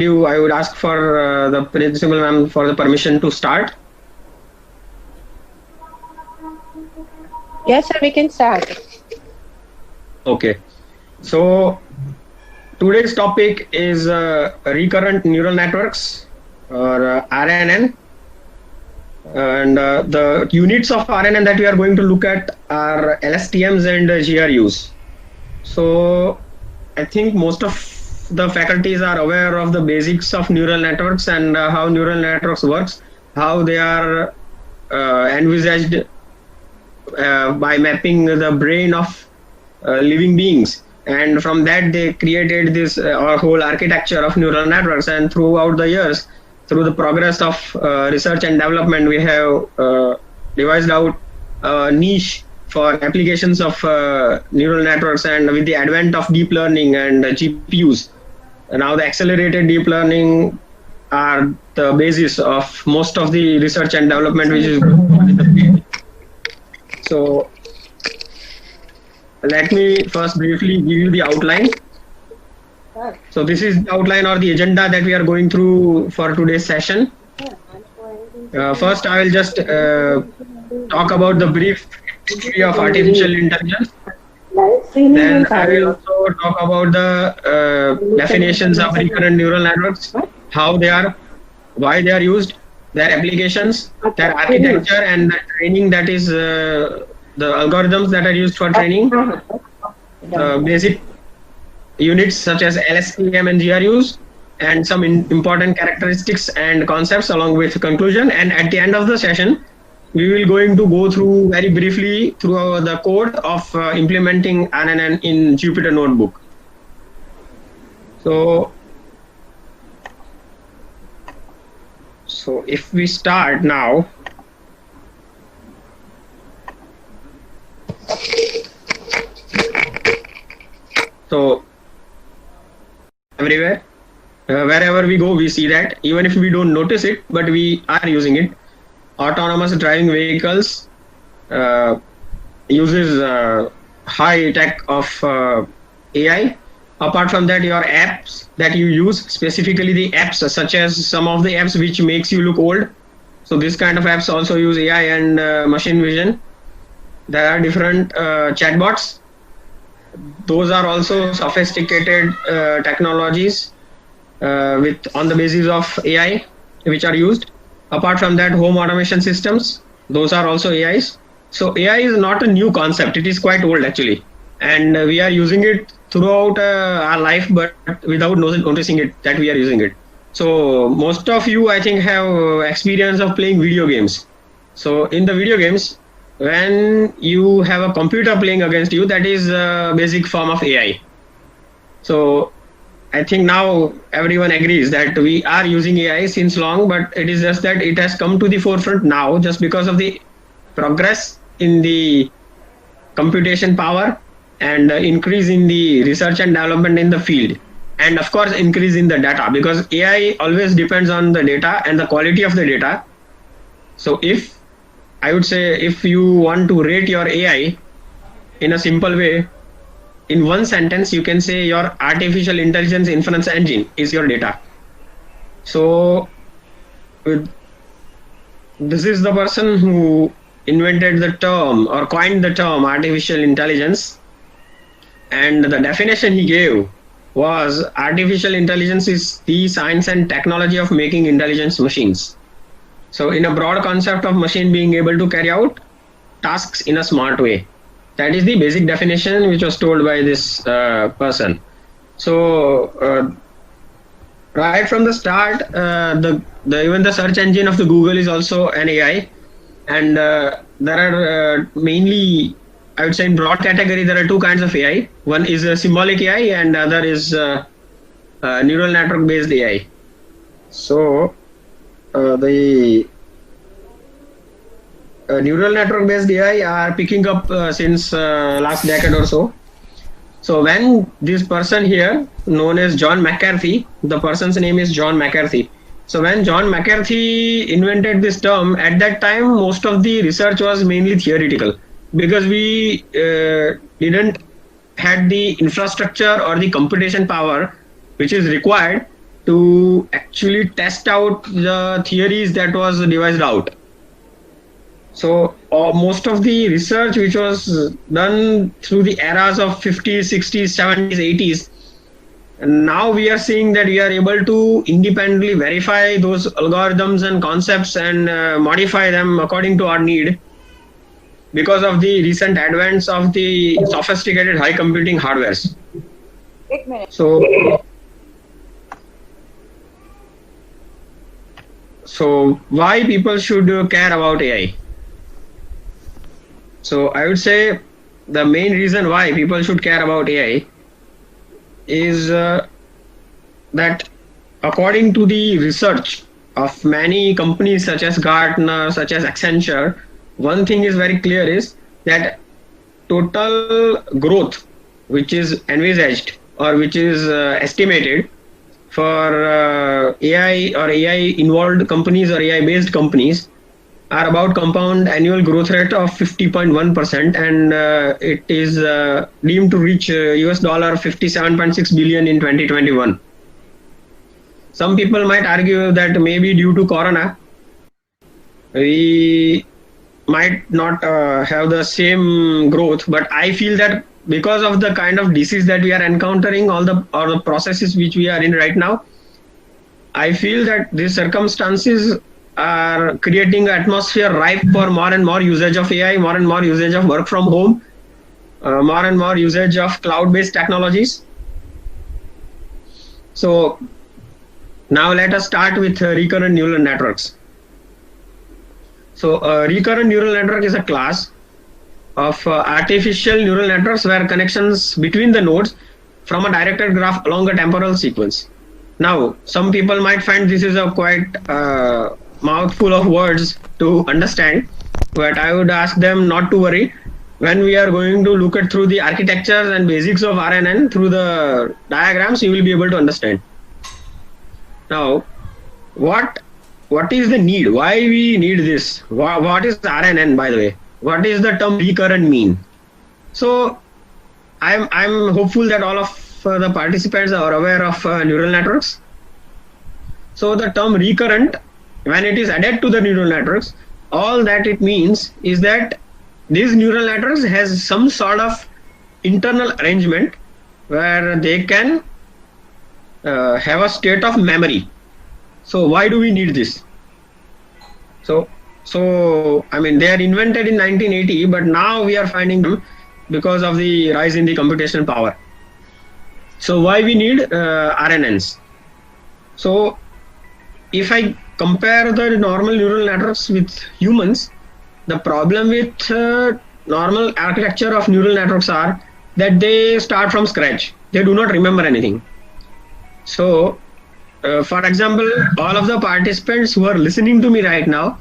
I would ask for the principal ma'am for the permission to start. Yes, sir, we can start. Okay. So today's topic is recurrent neural networks, or RNN. And the units of RNN that we are going to look at are LSTMs and GRUs. So I think most of the faculties are aware of the basics of neural networks and how neural networks works, how they are envisaged by mapping the brain of living beings, and from that they created this whole architecture of neural networks. And throughout the years, through the progress of research and development, we have devised out a niche for applications of neural networks. And with the advent of deep learning and GPUs, now the accelerated deep learning are the basis of most of the research and development which is going on in the field. So let me first briefly give you the outline. So this is the outline or the agenda that we are going through for today's session. First, I will just talk about the brief history of artificial intelligence. Then I will also talk about the definitions of recurrent neural networks, how they are, why they are used, their applications, their architecture, and the training, that is the algorithms that are used for training, basic units such as LSTM and GRUs, and some important characteristics and concepts along with conclusion. And at the end of the session, we will going to go through very briefly through the code of implementing RNN in Jupyter Notebook. So if we start now, so everywhere, wherever we go, we see that, even if we don't notice it, but we are using it. Autonomous driving vehicles uses high tech of AI. Apart from that, your apps that you use, specifically the apps such as some of the apps which makes you look old. So this kind of apps also use AI and machine vision. There are different chatbots. Those are also sophisticated technologies on the basis of AI which are used. Apart from that, home automation systems, those are also AIs. So AI is not a new concept. It is quite old actually. And we are using it throughout our life, but without noticing it that we are using it. So most of you, I think, have experience of playing video games. So in the video games, when you have a computer playing against you, that is a basic form of AI. So I think now everyone agrees that we are using AI since long, but it is just that it has come to the forefront now just because of the progress in the computation power and increase in the research and development in the field. And of course, increase in the data, because AI always depends on the data and the quality of the data. So if I would say, if you want to rate your AI in a simple way, in one sentence, you can say your artificial intelligence inference engine is your data. So this is the person who invented the term or coined the term artificial intelligence. And the definition he gave was, artificial intelligence is the science and technology of making intelligent machines. So in a broad concept of machine being able to carry out tasks in a smart way. That is the basic definition which was told by this person. So right from the start, even the search engine of the Google is also an AI. And there are mainly, I would say, in broad category, there are two kinds of AI. One is a symbolic AI and the other is neural network based AI. So the neural network based AI are picking up since last decade or so. So when this person here, known as John McCarthy, the person's name is John McCarthy. So when John McCarthy invented this term, at that time, most of the research was mainly theoretical, because we didn't had the infrastructure or the computation power which is required to actually test out the theories that was devised out. So most of the research which was done through the eras of 50s, 60s, 70s, 80s, and now we are seeing that we are able to independently verify those algorithms and concepts and modify them according to our need because of the recent advents of the sophisticated high computing hardwares. 8 minutes. So why people should care about AI? So I would say the main reason why people should care about AI is that according to the research of many companies such as Gartner, such as Accenture, one thing is very clear is that total growth which is envisaged or which is estimated for AI or AI involved companies or AI based companies are about compound annual growth rate of 50.1%, and it is deemed to reach US dollar 57.6 billion in 2021. Some people might argue that maybe due to Corona, we might not have the same growth, but I feel that because of the kind of disease that we are encountering, all the processes which we are in right now, I feel that these circumstances are creating an atmosphere ripe for more and more usage of AI, more and more usage of work from home, more and more usage of cloud-based technologies. So now let us start with recurrent neural networks. So a recurrent neural network is a class of artificial neural networks where connections between the nodes from a directed graph along a temporal sequence. Now, some people might find this is a quite mouthful of words to understand, but I would ask them not to worry. When we are going to look at through the architectures and basics of RNN through the diagrams, you will be able to understand. Now, what is the need? Why we need this? What is RNN, by the way? What is the term recurrent mean? So I'm hopeful that all of the participants are aware of neural networks. So the term recurrent, when it is added to the neural networks, all that it means is that these neural networks has some sort of internal arrangement where they can have a state of memory. So why do we need this? So I mean, they are invented in 1980, but now we are finding them because of the rise in the computational power. So why we need RNNs? So if I compare the normal neural networks with humans, the problem with normal architecture of neural networks are that they start from scratch. They do not remember anything. So for example, all of the participants who are listening to me right now,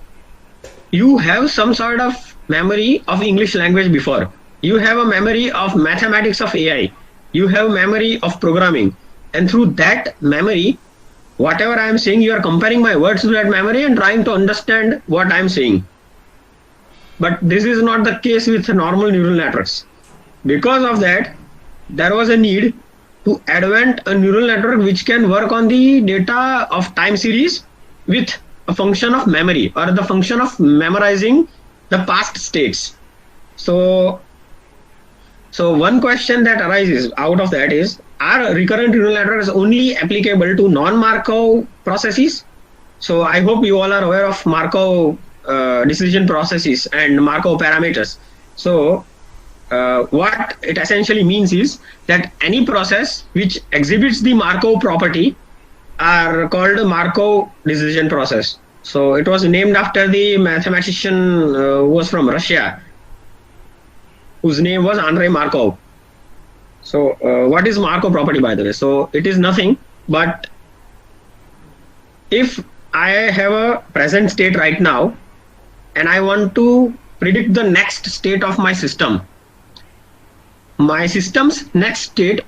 you have some sort of memory of English language before. You have a memory of mathematics of AI. You have memory of programming. And through that memory, whatever I am saying, you are comparing my words to that memory and trying to understand what I am saying. But this is not the case with normal neural networks. Because of that, there was a need to invent a neural network which can work on the data of time series with a function of memory or the function of memorizing the past states. So one question that arises out of that is, are recurrent neural networks only applicable to non-Markov processes? So I hope you all are aware of Markov decision processes and Markov parameters. So what it essentially means is that any process which exhibits the Markov property are called Markov decision process. So it was named after the mathematician who was from Russia, whose name was Andrei Markov. So what is Markov property, by the way? So it is nothing but if I have a present state right now and I want to predict the next state of my system, my system's next state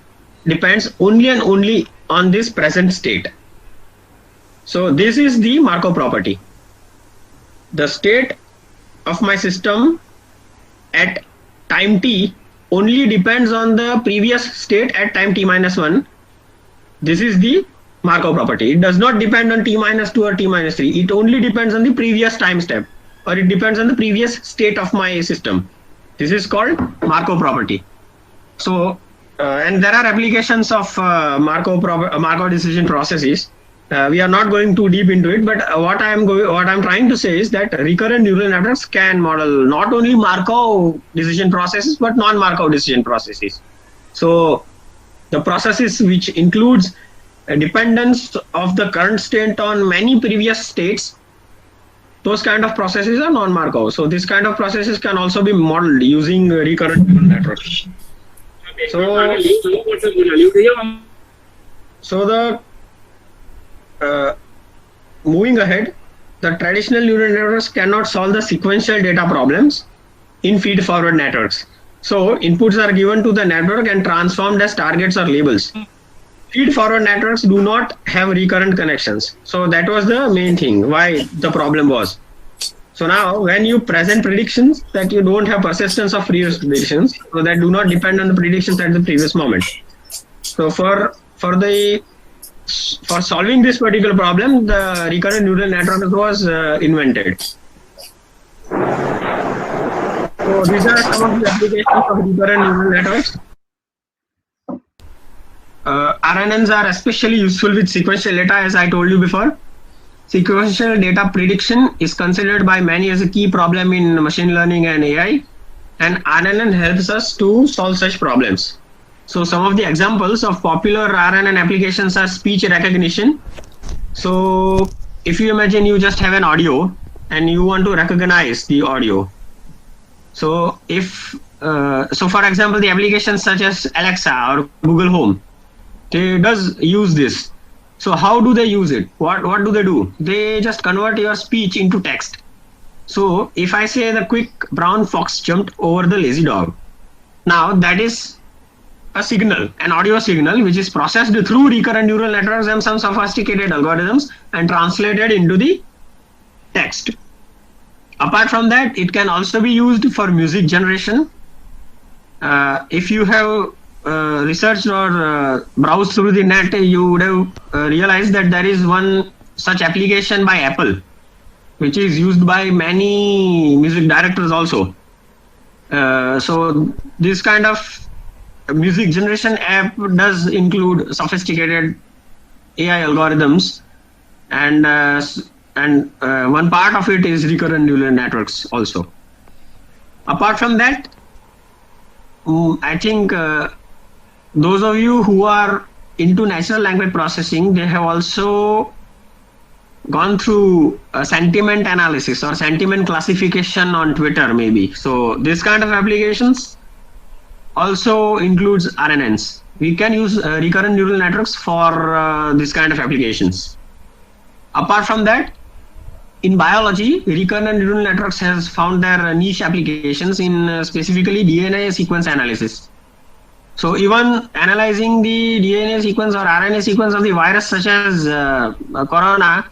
depends only and only on this present state. So this is the Markov property. The state of my system at time t only depends on the previous state at time t minus 1. This is the Markov property. It does not depend on t minus 2 or t minus 3. It only depends on the previous time step, or it depends on the previous state of my system. This is called Markov property. So, and there are applications of Markov decision processes. We are not going too deep into it, but what I'm trying to say is that recurrent neural networks can model not only Markov decision processes but non-Markov decision processes. So, the processes which includes a dependence of the current state on many previous states, those kind of processes are non-Markov. So this kind of processes can also be modeled using recurrent neural networks. So moving ahead, the traditional neural networks cannot solve the sequential data problems in feed-forward networks. So inputs are given to the network and transformed as targets or labels. Feed-forward networks do not have recurrent connections. So that was the main thing, why the problem was. So now when you present predictions that you don't have persistence of previous predictions, so that do not depend on the predictions at the previous moment. So for solving this particular problem, the recurrent neural network was invented. So these are some of the applications of recurrent neural networks. RNNs are especially useful with sequential data, as I told you before. Sequential data prediction is considered by many as a key problem in machine learning and AI, and RNN helps us to solve such problems. So some of the examples of popular RNN applications are speech recognition. So if you imagine you just have an audio and you want to recognize the audio. So for example, the applications such as Alexa or Google Home, they does use this. So how do they use it? What do they do? They just convert your speech into text. So if I say the quick brown fox jumped over the lazy dog, now that is a signal, an audio signal, which is processed through recurrent neural networks and some sophisticated algorithms and translated into the text. Apart from that, it can also be used for music generation. If you have researched or browsed through the net, you would have realized that there is one such application by Apple, which is used by many music directors also. So this kind of music generation app does include sophisticated AI algorithms, and one part of it is recurrent neural networks also. Apart from that, I think those of you who are into natural language processing, they have also gone through sentiment analysis or sentiment classification on Twitter maybe. So this kind of applications also includes RNNs. We can use recurrent neural networks for this kind of applications. Apart from that, in biology, recurrent neural networks has found their niche applications in specifically DNA sequence analysis. So even analyzing the DNA sequence or RNA sequence of the virus such as corona,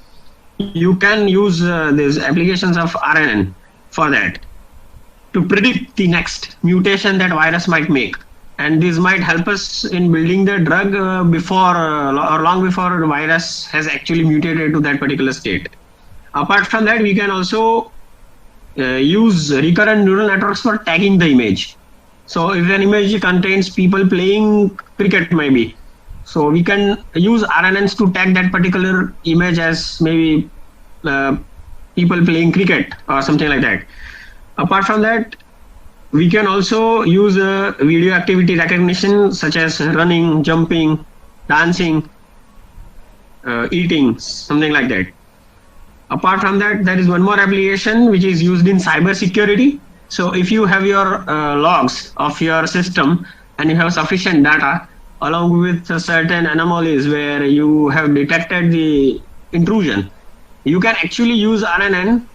you can use these applications of RNN for that to predict the next mutation that virus might make. And this might help us in building the drug before or long before the virus has actually mutated to that particular state. Apart from that, we can also use recurrent neural networks for tagging the image. So if an image contains people playing cricket maybe, so we can use RNNs to tag that particular image as maybe people playing cricket or something like that. Apart from that, we can also use video activity recognition such as running, jumping, dancing, eating, something like that. Apart from that, there is one more application which is used in cyber security. So if you have your logs of your system and you have sufficient data along with certain anomalies where you have detected the intrusion, you can actually use RNN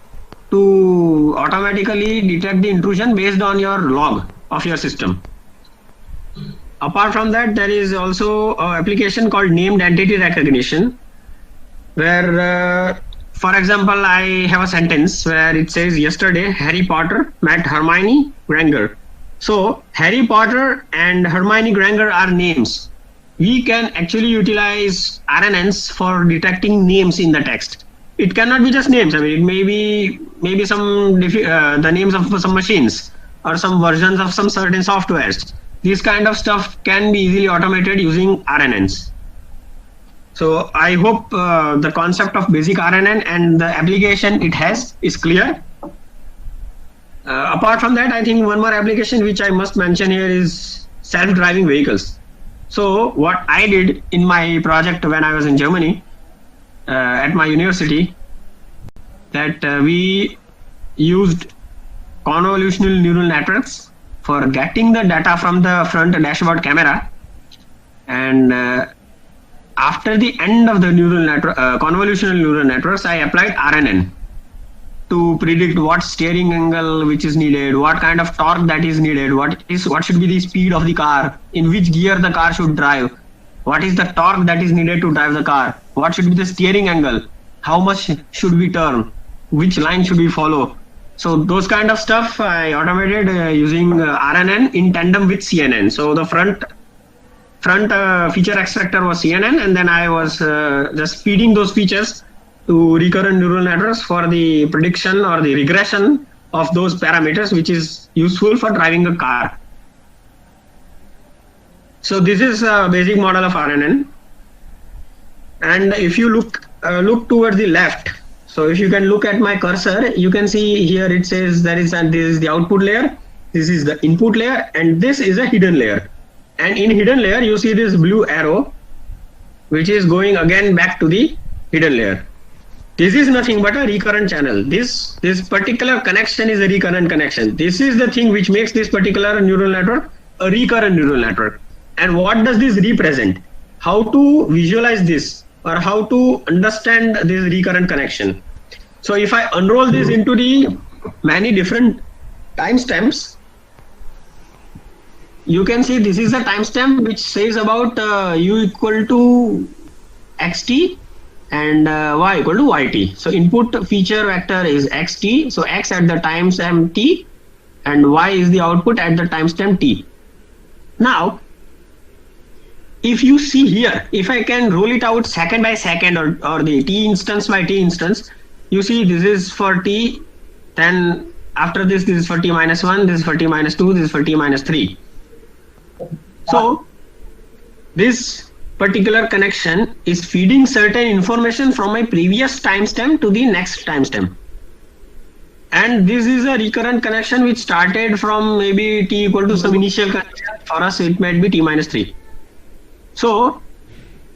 to automatically detect the intrusion based on your log of your system. Apart from that, there is also an application called named entity recognition, where for example, I have a sentence where it says, yesterday Harry Potter met Hermione Granger. So Harry Potter and Hermione Granger are names. we can actually utilize RNNs for detecting names in the text. It cannot be just names. I mean, it may be maybe some the names of some machines or some versions of some certain softwares. This kind of stuff can be easily automated using RNNs. So I hope the concept of basic RNN and the application it has is clear. Apart from that, I think one more application which I must mention here is self-driving vehicles. So what I did in my project when I was in Germany at my university, that we used convolutional neural networks for getting the data from the front dashboard camera, and after the end of the neural network, convolutional neural networks, I applied RNN to predict what steering angle which is needed, what kind of torque that is needed, what should be the speed of the car, in which gear the car should drive, what is the torque that is needed to drive the car, what should be the steering angle, how much should we turn, which line should we follow. So those kind of stuff I automated using RNN in tandem with CNN. So the front feature extractor was CNN, and then I was just feeding those features to recurrent neural networks for the prediction or the regression of those parameters, which is useful for driving a car. So this is a basic model of RNN. And if you look towards the left, so if you can look at my cursor, you can see here it says this is the output layer, this is the input layer, and this is a hidden layer. And in hidden layer, you see this blue arrow, which is going again back to the hidden layer. This is nothing but a recurrent channel. This particular connection is a recurrent connection. This is the thing which makes this particular neural network a recurrent neural network. And what does this represent? How to visualize this, or how to understand this recurrent connection? So if I unroll this into the many different timestamps, you can see this is a timestamp which says about u equal to xt and y equal to yt. So input feature vector is xt, so x at the timestamp t, and y is the output at the timestamp t. Now, if you see here, if I can roll it out second by second or the t instance by t instance, you see this is for t, then after this is for t minus 1, this is for t minus 2, this is for t minus 3. So this particular connection is feeding certain information from my previous timestamp to the next timestamp. And this is a recurrent connection which started from maybe t equal to some initial connection. For us, it might be t minus 3. So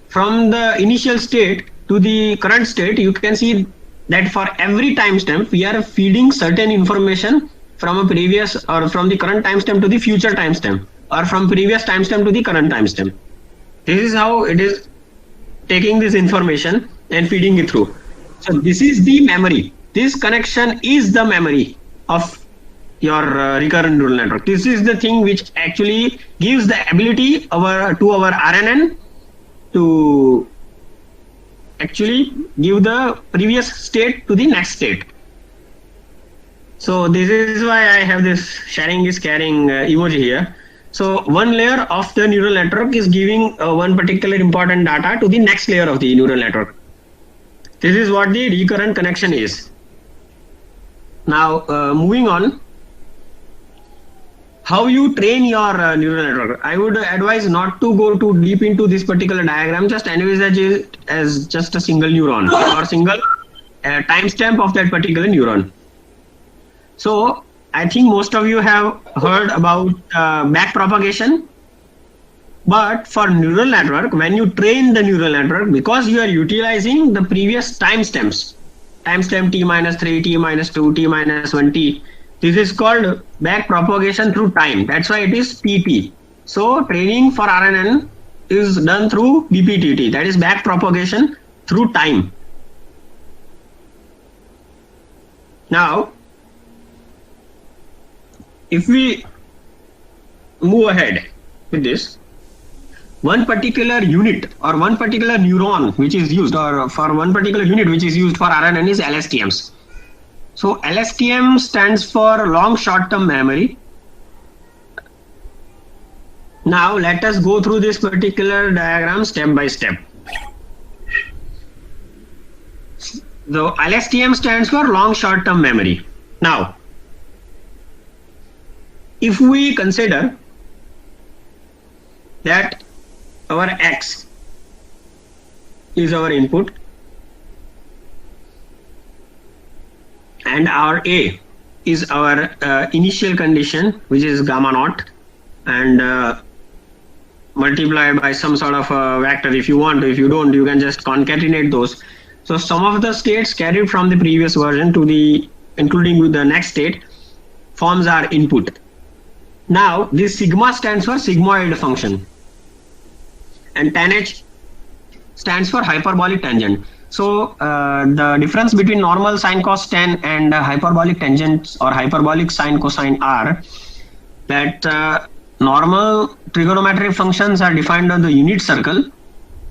from the initial state to the current state, you can see that for every timestamp, we are feeding certain information from a previous or from the current timestamp to the future timestamp, or from previous timestamp to the current timestamp. This is how it is taking this information and feeding it through. So this is the memory. This connection is the memory of your recurrent neural network. This is the thing which actually gives the ability to our RNN to actually give the previous state to the next state. So this is why I have this sharing is caring emoji here. So one layer of the neural network is giving one particular important data to the next layer of the neural network. This is what the recurrent connection is. Now moving on, how you train your neural network. I would advise not to go too deep into this particular diagram. Just envisage it as just a single neuron or single timestamp of that particular neuron. So I think most of you have heard about backpropagation. But for neural network, when you train the neural network, because you are utilizing the previous timestamps, timestamp t minus 3, t minus 2, t minus 1, t, this is called backpropagation through time. That's why it is PP. So training for RNN is done through BPTT, that is backpropagation through time. Now, if we move ahead with this, one particular unit or one particular neuron which is used, or for one particular unit which is used for RNN is LSTMs. So LSTM stands for long short-term memory. Now let us go through this particular diagram step by step. The LSTM stands for long short-term memory. Now, if we consider that our X is our input and our A is our initial condition, which is gamma naught, and multiplied by some sort of a vector if you want. If you don't, you can just concatenate those. So some of the states carried from the previous version to the including with the next state forms our input. Now this sigma stands for sigmoid function and tan h stands for hyperbolic tangent. So the difference between normal sine cos tan and hyperbolic tangents or hyperbolic sine cosine are that normal trigonometric functions are defined on the unit circle,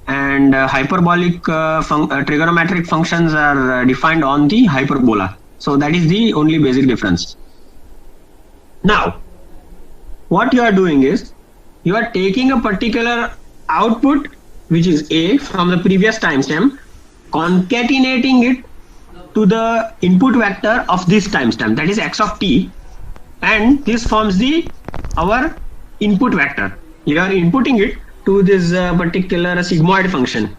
and hyperbolic trigonometric functions are defined on the hyperbola. So that is the only basic difference. Now, what you are doing is you are taking a particular output, which is A, from the previous timestamp, concatenating it to the input vector of this timestamp, that is x of t, and this forms our input vector. You are inputting it to this particular sigmoid function.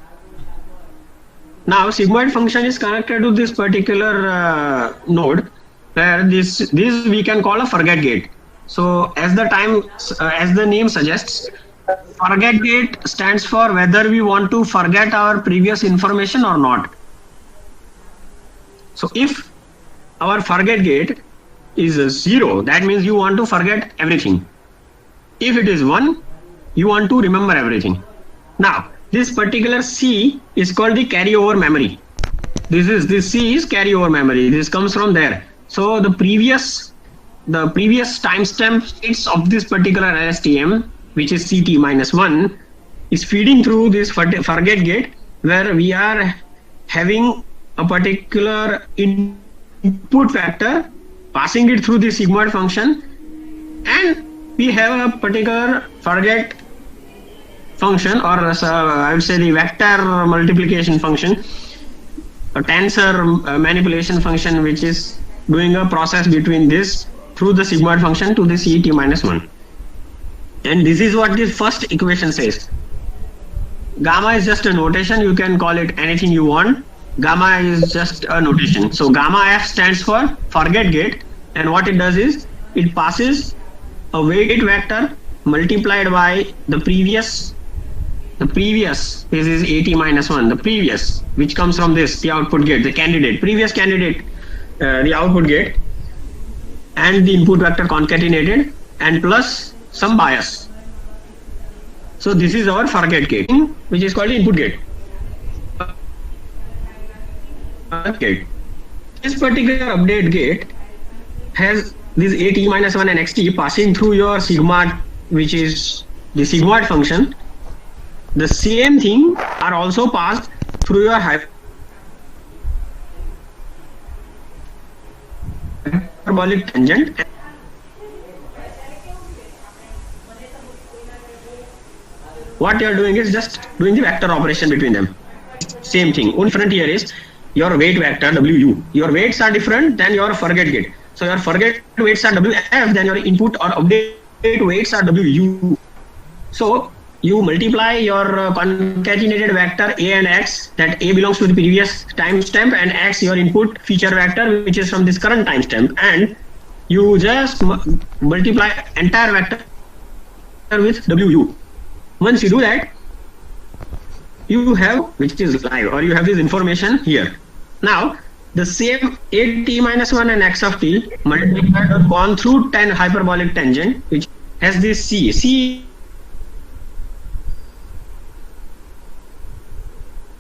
Now sigmoid function is connected to this particular node, where this we can call a forget gate. So as the name suggests, forget gate stands for whether we want to forget our previous information or not. So if our forget gate is 0, that means you want to forget everything. If it is 1, you want to remember everything. Now this particular C is called the carryover memory. This C is carryover memory. This comes from there. So the previous timestamp states of this particular LSTM, which is CT-1, is feeding through this forget gate, where we are having a particular input vector, passing it through the sigmoid function, and we have a particular forget function, or I would say the vector multiplication function, a tensor manipulation function, which is doing a process between this through the sigmoid function to the CT-1. And this is what this first equation says. Gamma is just a notation. You can call it anything you want. Gamma is just a notation. So gamma F stands for forget gate, and what it does is it passes a weight vector multiplied by the previous, this is AT-1, the previous, which comes from this, the output gate, the candidate, previous candidate, the output gate, and the input vector concatenated, and plus some bias. So this is our forget gate, which is called the input gate. This particular update gate has this AT-1 and xt passing through your sigma, which is the sigmoid function. The same thing are also passed through your hyperbolic tangent. What you are doing is just doing the vector operation between them. Same thing. Only different here is your weight vector WU. Your weights are different than your forget gate. So your forget weights are WF, then your input or update weights are WU. So you multiply your concatenated vector A and X, that A belongs to the previous timestamp and X your input feature vector, which is from this current timestamp, and you just multiply entire vector with WU. Once you do that, you have, which is live, or you have this information here. Now the same AT-1 and X of t multiplied or gone through 10 hyperbolic tangent, which has this C. C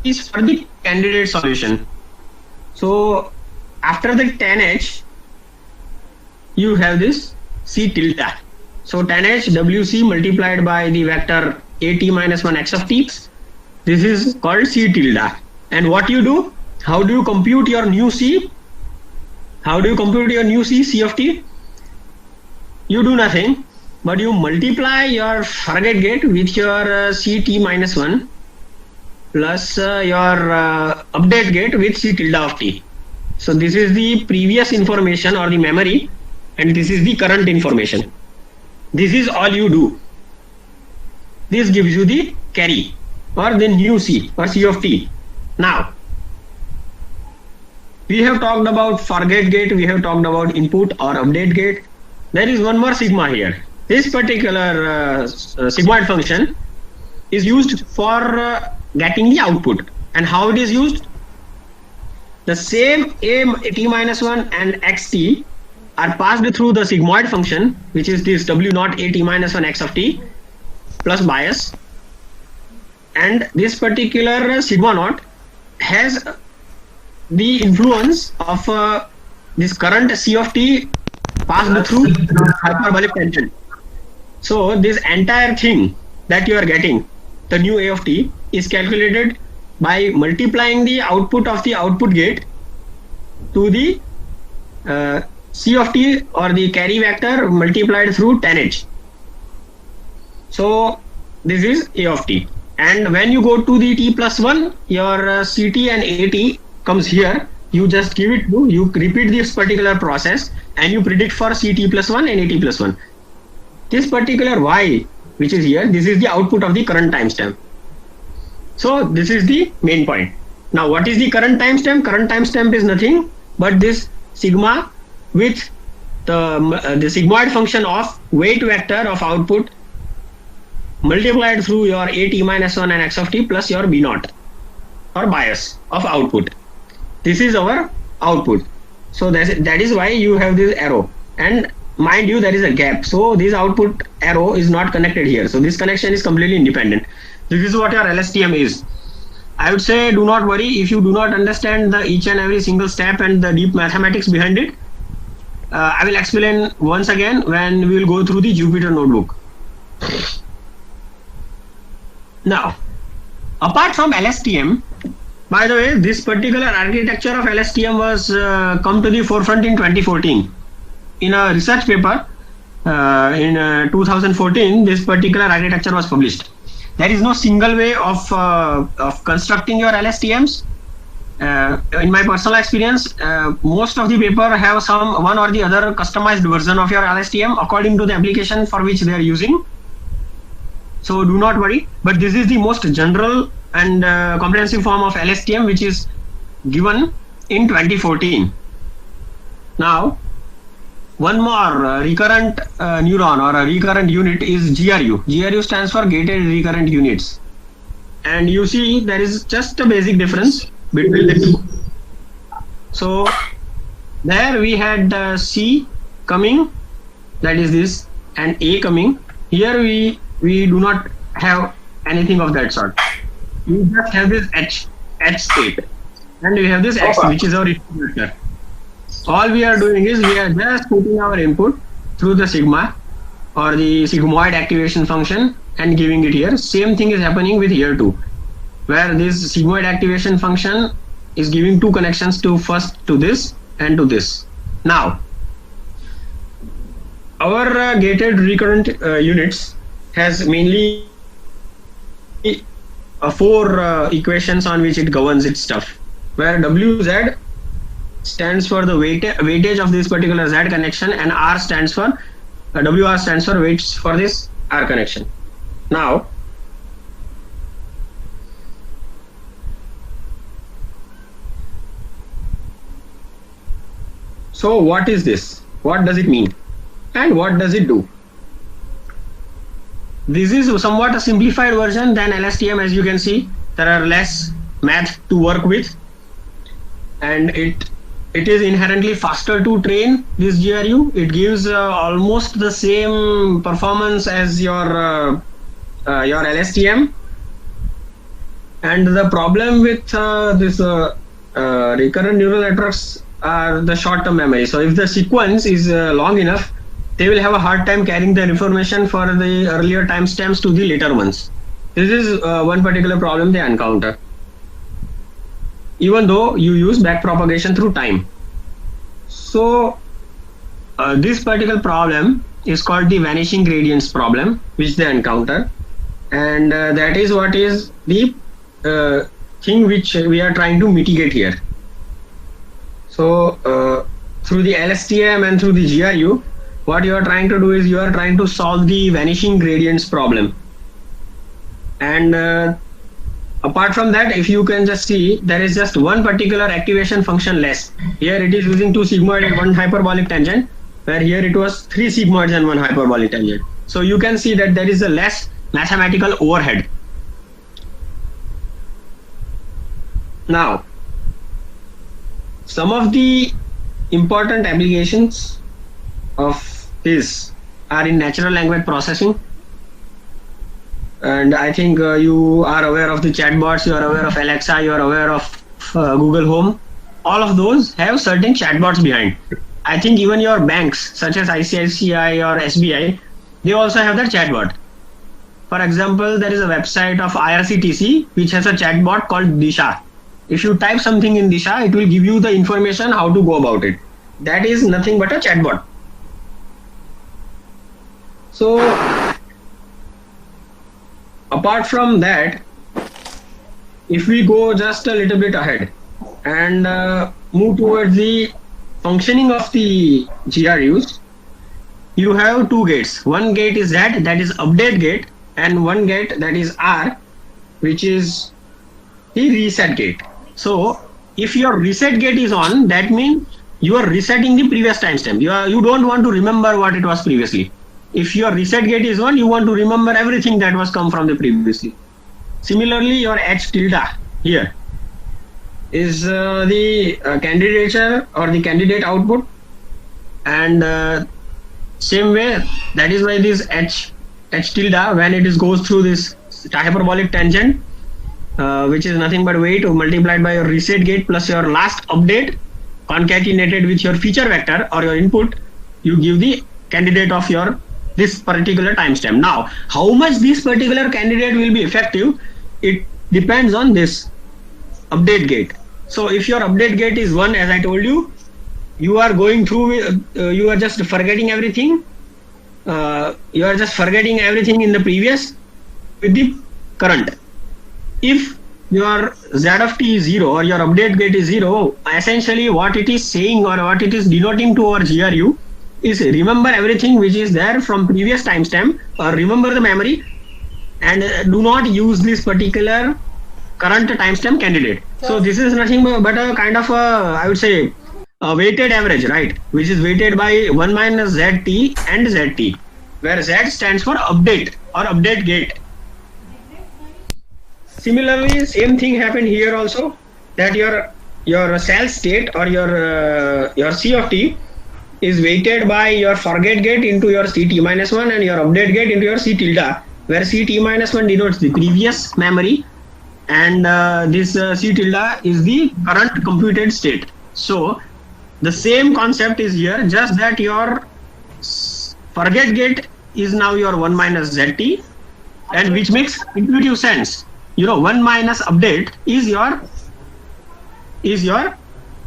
is for the candidate solution. So after the tan h, you have this C tilde. So tan h WC multiplied by the vector AT-1 X of t, this is called C tilde. And what you do, how do you compute your new C? How do you compute your new C of t? You do nothing. but you multiply your forget gate with your CT minus 1 plus your update gate with C tilde of t. So this is the previous information or the memory, and this is the current information. This is all you do. This gives you the carry or the new C or C of t. Now, we have talked about forget gate, we have talked about input or update gate. There is one more sigma here. This particular sigmoid function is used for getting the output. And how it is used? The same a t minus 1 and xt are passed through the sigmoid function, which is this w naught a t minus 1 x of t plus bias, and this particular sigma naught has the influence of this current C of t passed through hyperbolic tangent. So this entire thing that you are getting, the new a of t, is calculated by multiplying the output of the output gate to the C of t or the carry vector multiplied through tan h. So this is a of t, and when you go to the t plus 1, your ct and at comes here. You just give it to, you repeat this particular process and you predict for ct plus 1 and at plus 1. This particular y which is here, this is the output of the current timestamp. So this is the main point. Now what is the current timestamp? Current timestamp is nothing but this sigma with the sigmoid function of weight vector of output multiplied through your at minus 1 and x of t plus your b naught or bias of output. This is our output. So that is why you have this arrow, and mind you there is a gap, so this output arrow is not connected here. So this connection is completely independent. This is what your LSTM is. I would say do not worry if you do not understand the each and every single step and the deep mathematics behind it. I will explain once again when we will go through the Jupyter notebook. Now, apart from LSTM, by the way, this particular architecture of LSTM was come to the forefront in 2014. In a research paper in 2014, this particular architecture was published. There is no single way of constructing your LSTMs. In my personal experience, most of the paper have some one or the other customized version of your LSTM according to the application for which they are using. So do not worry, but this is the most general and comprehensive form of LSTM which is given in 2014. Now, one more recurrent neuron or a recurrent unit is GRU. GRU stands for gated recurrent units. And you see there is just a basic difference between the two. So there we had C coming, that is this, and A coming. Here we do not have anything of that sort. We just have this H state, and we have this X, which is our input vector. All we are doing is we are just putting our input through the sigma or the sigmoid activation function and giving it here. Same thing is happening with here too, where this sigmoid activation function is giving two connections to first to this and to this. Now, our gated recurrent units has mainly four equations on which it governs its stuff, where WZ stands for the weightage of this particular Z connection, and R stands for WR stands for weights for this R connection. Now, so what is this? What does it mean? And what does it do? This is somewhat a simplified version than LSTM. As you can see, there are less math to work with, and it is inherently faster to train this GRU. It gives almost the same performance as your LSTM. And the problem with this recurrent neural networks are the short-term memory. So if the sequence is long enough, they will have a hard time carrying the information for the earlier timestamps to the later ones. This is one particular problem they encounter, even though you use backpropagation through time. So this particular problem is called the vanishing gradients problem, which they encounter, and that is what is the thing which we are trying to mitigate here. So through the LSTM and through the GRU, what you are trying to do is you are trying to solve the vanishing gradients problem. And apart from that, if you can just see, there is just one particular activation function less. Here it is using 2 sigmoid and 1 hyperbolic tangent, where here it was 3 sigmoids and 1 hyperbolic tangent. So you can see that there is a less mathematical overhead. Now, some of the important applications of this are in natural language processing. And I think you are aware of the chatbots, you are aware of Alexa, you are aware of Google Home. All of those have certain chatbots behind. I think even your banks, such as ICICI or SBI, they also have their chatbot. For example, there is a website of IRCTC which has a chatbot called Disha. If you type something in Disha, it will give you the information how to go about it. That is nothing but a chatbot. So, apart from that, if we go just a little bit ahead and move towards the functioning of the GRUs, you have 2 gates. One gate is that is update gate, and one gate that is R, which is the reset gate. So if your reset gate is on, that means you are resetting the previous timestamp. You don't want to remember what it was previously. If your reset gate is on, you want to remember everything that was come from the previously. Similarly, your H tilde here is the candidature or the candidate output, and same way, that is why this H tilde, when it goes through this hyperbolic tangent, which is nothing but weight multiplied by your reset gate plus your last update concatenated with your feature vector or your input, you give the candidate of your this particular timestamp. Now, how much this particular candidate will be effective, it depends on this update gate. So if your update gate is 1, as I told you, you are going through, you are just forgetting everything. You are just forgetting everything in the previous with the current. If your Z of t is 0 or your update gate is 0, essentially what it is saying or what it is denoting to our GRU is remember everything which is there from previous timestamp, or remember the memory, and do not use this particular current timestamp candidate. So this is nothing but a kind of a, I would say, a weighted average, right? Which is weighted by 1 minus ZT and ZT, where Z stands for update or update gate. Similarly, same thing happened here also, that your cell state or your C of t is weighted by your forget gate into your CT minus 1 and your update gate into your C tilde, where CT minus 1 denotes the previous memory, and this C tilde is the current computed state. So the same concept is here, just that your forget gate is now your 1 minus ZT, and which makes intuitive sense. 1 minus update is your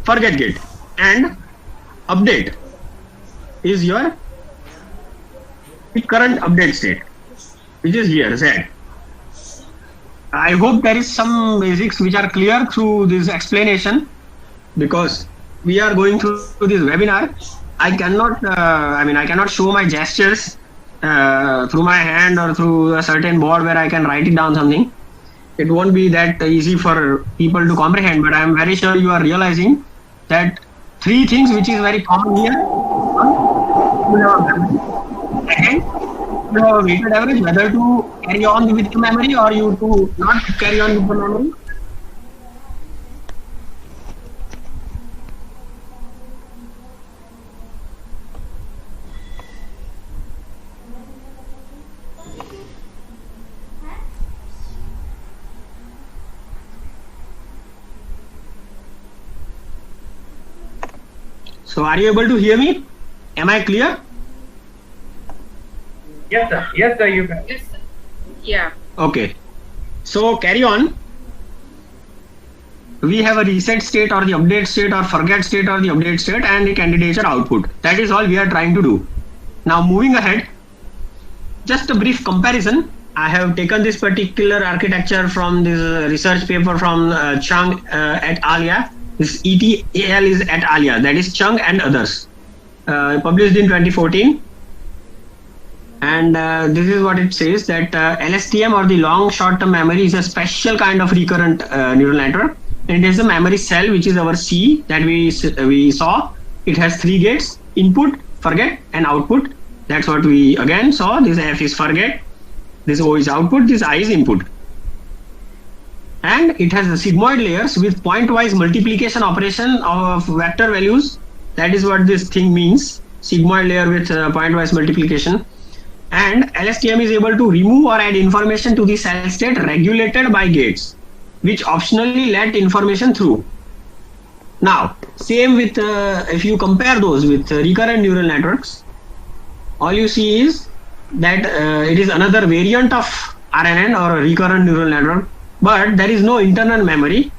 forget gate, and update is your current update state, which is here Z. I hope there is some basics which are clear through this explanation, because we are going through this webinar. I cannot show my gestures through my hand or through a certain board where I can write it down something. It won't be that easy for people to comprehend, but I am very sure you are realizing that 3 things which is very common here. Second, you have a weighted average, whether to carry on with the memory or you to not carry on with the memory. So are you able to hear me? Am I clear? Yes, sir. Yes, sir. You can. Yes, sir. Yeah. Okay. So carry on. We have a reset state or the update state or forget state or the update state and the candidature output. That is all we are trying to do. Now moving ahead, just a brief comparison. I have taken this particular architecture from this research paper from Chung et al. This ETAL is et al. That is Chung and others, published in 2014. And this is what it says, that LSTM, or the long short-term memory, is a special kind of recurrent neural network. And it is a memory cell, which is our C that we saw. It has 3 gates: input, forget, and output. That's what we again saw. This F is forget, this O is output, this I is input. And it has the sigmoid layers with point-wise multiplication operation of vector values. That is what this thing means, sigmoid layer with point-wise multiplication. And LSTM is able to remove or add information to the cell state regulated by gates, which optionally let information through. Now, same with, if you compare those with recurrent neural networks, all you see is that it is another variant of RNN, or a recurrent neural network, but there is no internal memory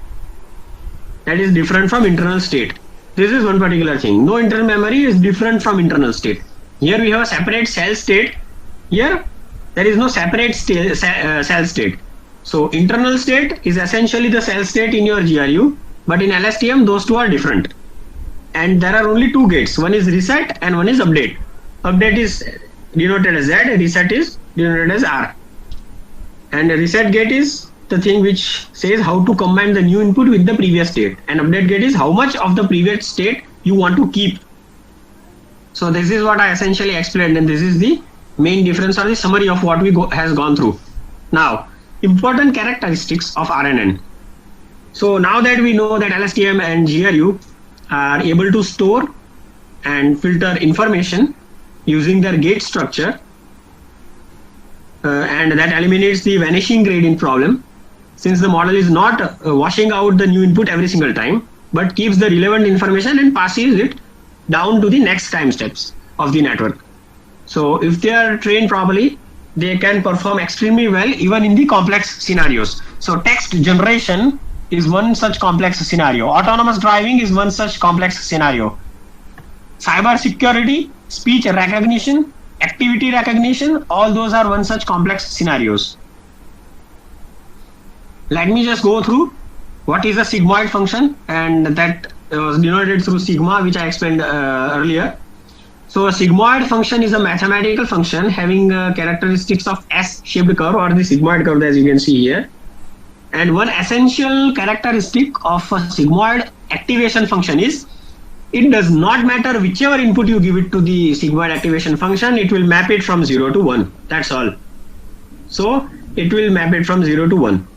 that is different from internal state. This is one particular thing. No internal memory is different from internal state. Here we have a separate cell state. Here there is no separate cell state. So internal state is essentially the cell state in your GRU, but in LSTM those two are different. And there are only 2 gates. One is reset and one is update. Update is denoted as Z, reset is denoted as R. And a reset gate is the thing which says how to combine the new input with the previous state. And update gate is how much of the previous state you want to keep. So this is what I essentially explained, and this is the main difference, or the summary of what we has gone through. Now, important characteristics of RNN. So now that we know that LSTM and GRU are able to store and filter information using their gate structure, and that eliminates the vanishing gradient problem, since the model is not washing out the new input every single time, but keeps the relevant information and passes it down to the next time steps of the network. So if they are trained properly, they can perform extremely well even in the complex scenarios. So text generation is one such complex scenario. Autonomous driving is one such complex scenario. Cyber security, speech recognition, activity recognition, all those are one such complex scenarios. Let me just go through what is a sigmoid function, and that was denoted through sigma, which I explained earlier. So a sigmoid function is a mathematical function having characteristics of S-shaped curve, or the sigmoid curve, as you can see here. And one essential characteristic of a sigmoid activation function is it does not matter whichever input you give it to the sigmoid activation function, it will map it from 0 to 1. That's all. So it will map it from 0 to 1.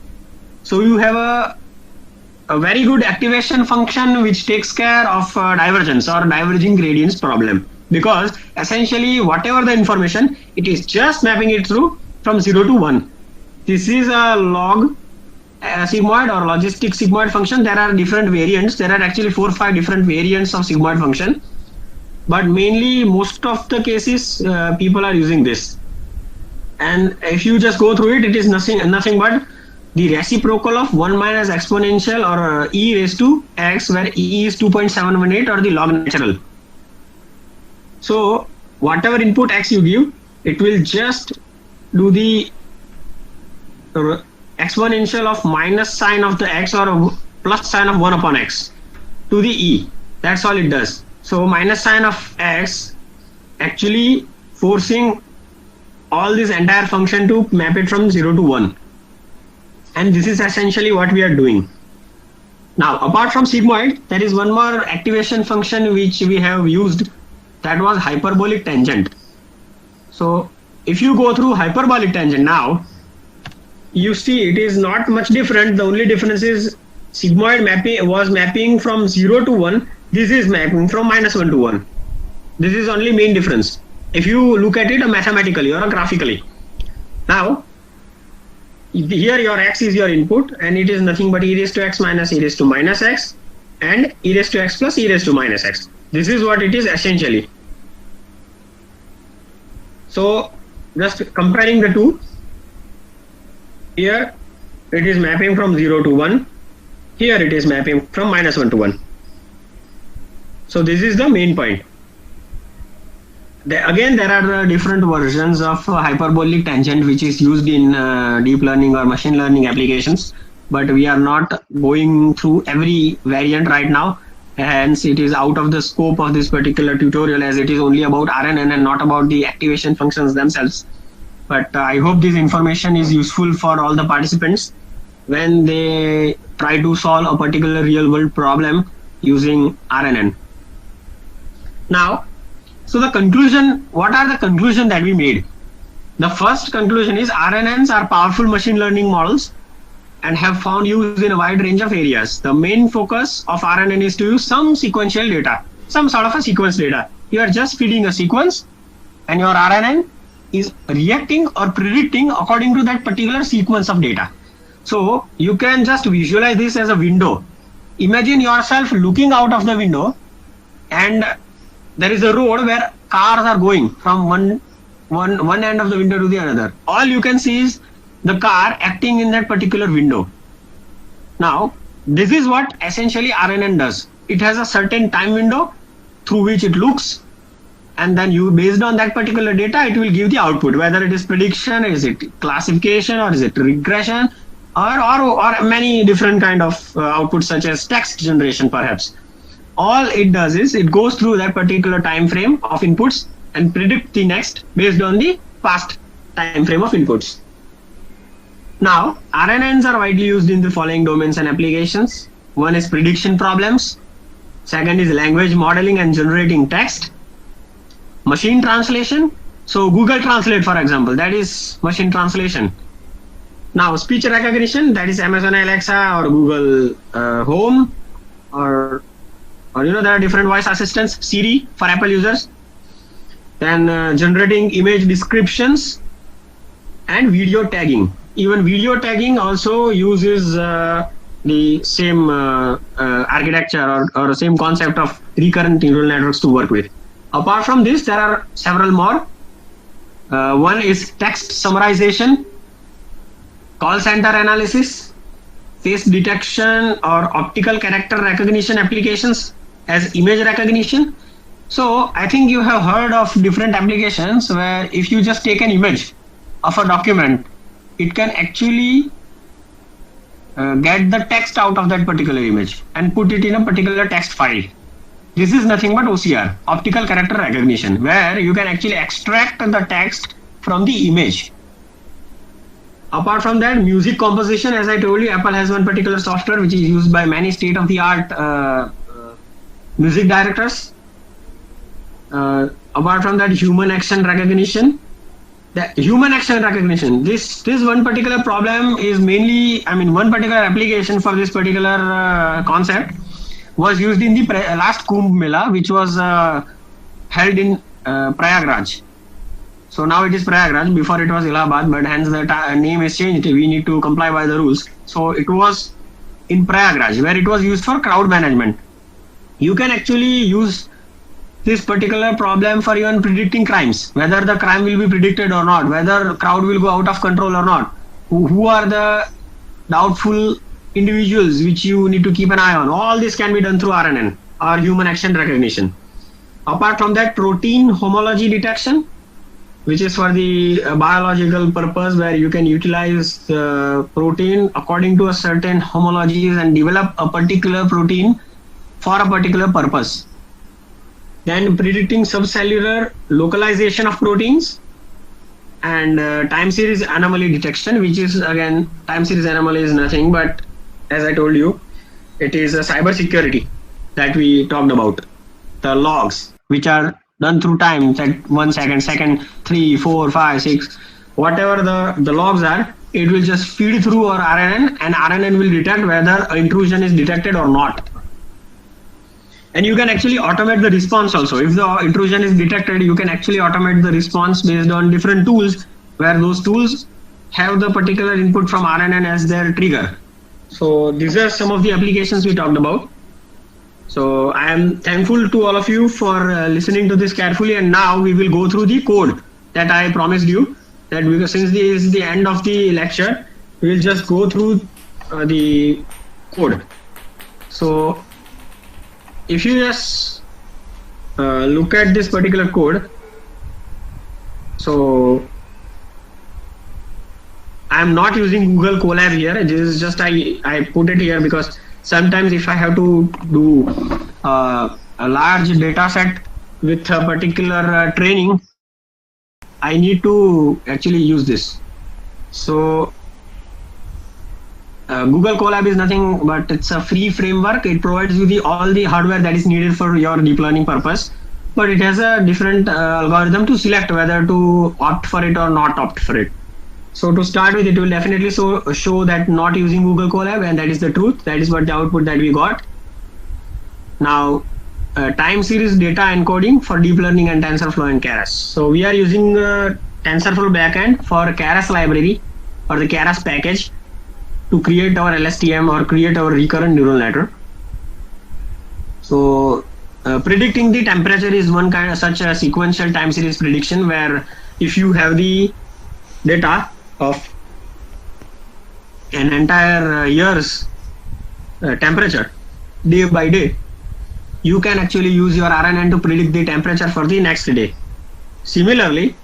So you have a very good activation function which takes care of divergence or diverging gradients problem. Because essentially whatever the information, it is just mapping it through from 0 to 1. This is a log sigmoid or logistic sigmoid function. There are different variants. There are actually 4 or 5 different variants of sigmoid function. But mainly most of the cases people are using this. And if you just go through it, it is nothing but the reciprocal of 1 minus exponential or e raised to x, where e is 2.718, or the log natural. So whatever input x you give, it will just do the exponential of minus sign of the x or plus sign of 1 upon x to the e. That's all it does. So minus sign of x actually forcing all this entire function to map it from 0 to 1. And this is essentially what we are doing. Now, apart from sigmoid, there is one more activation function which we have used. That was hyperbolic tangent. So if you go through hyperbolic tangent now, you see it is not much different. The only difference is sigmoid mapping from 0 to 1. This is mapping from -1 to 1. This is only main difference if you look at it mathematically or graphically. Now here your x is your input, and it is nothing but e raised to x minus e raised to minus x and e raised to x plus e raised to minus x. This is what it is essentially. So just comparing the two, here it is mapping from 0 to 1, here it is mapping from -1 to 1. So this is the main point. again, there are different versions of hyperbolic tangent which is used in deep learning or machine learning applications, but we are not going through every variant right now. Hence, it is out of the scope of this particular tutorial, as it is only about RNN and not about the activation functions themselves. But I hope this information is useful for all the participants when they try to solve a particular real world problem using RNN. Now, so the conclusion, what are the conclusion that we made? The first conclusion is RNNs are powerful machine learning models and have found use in a wide range of areas. The main focus of RNN is to use some sequential data, some sort of a sequence data. You are just feeding a sequence and your RNN is reacting or predicting according to that particular sequence of data. So you can just visualize this as a window. Imagine yourself looking out of the window and there is a road where cars are going from one end of the window to the another. All you can see is the car acting in that particular window. Now, this is what essentially RNN does. It has a certain time window through which it looks, and then you, based on that particular data, it will give the output, whether it is prediction, is it classification, or is it regression, or many different kind of outputs such as text generation perhaps. All it does is it goes through that particular time frame of inputs and predict the next based on the past time frame of inputs. Now, RNNs are widely used in the following domains and applications. One is prediction problems. Second is language modeling and generating text. Machine translation. So Google Translate, for example, that is machine translation. Now, speech recognition, that is Amazon Alexa or Google Home, or there are different voice assistants, Siri for Apple users. Then generating image descriptions and video tagging. Even video tagging also uses the same architecture or same concept of recurrent neural networks to work with. Apart from this, there are several more. One is text summarization, call center analysis, face detection or optical character recognition applications as image recognition. So I think you have heard of different applications where if you just take an image of a document, it can actually get the text out of that particular image and put it in a particular text file. This is nothing but OCR, optical character recognition, where you can actually extract the text from the image. Apart from that, music composition, as I told you, Apple has one particular software which is used by many state-of-the-art music directors. Apart from that, human action recognition. This one particular problem is mainly, one particular application for this particular concept was used in the last Kumbh Mela, which was held in Prayagraj. So now it is Prayagraj, before it was Allahabad, but hence the name is changed. We need to comply by the rules. So it was in Prayagraj, where it was used for crowd management. You can actually use this particular problem for even predicting crimes, whether the crime will be predicted or not, whether crowd will go out of control or not, who are the doubtful individuals which you need to keep an eye on. All this can be done through RNN or human action recognition. Apart from that, protein homology detection, which is for the biological purpose, where you can utilize the protein according to a certain homologies and develop a particular protein for a particular purpose. Then predicting subcellular localization of proteins, and time series anomaly detection, which is again, time series anomaly is nothing but, as I told you, it is a cyber security that we talked about. The logs which are done through time, like 1 second, second 3, 4, 5, 6, whatever the logs are, it will just feed through our RNN, and RNN will detect whether intrusion is detected or not. And you can actually automate the response also. If the intrusion is detected, you can actually automate the response based on different tools, where those tools have the particular input from RNN as their trigger. So these are some of the applications we talked about. So I am thankful to all of you for listening to this carefully, and now we will go through the code that I promised you, that because since this is the end of the lecture, we will just go through the code. So if you just look at this particular code, So I'm not using Google Colab here. This is just I put it here because sometimes if I have to do a large data set with a particular training, I need to actually use this. So Google Colab is nothing but it's a free framework. It provides you all the hardware that is needed for your deep learning purpose, but it has a different algorithm to select whether to opt for it or not opt for it. So to start with, it will definitely show that not using Google Colab, and that is the truth. That is what the output that we got. Now, time series data encoding for deep learning and TensorFlow and Keras. So we are using TensorFlow backend for Keras library or the Keras package to create our LSTM or create our recurrent neural network. So predicting the temperature is one kind of such a sequential time series prediction, where if you have the data of an entire year's temperature day by day, you can actually use your RNN to predict the temperature for the next day. Similarly,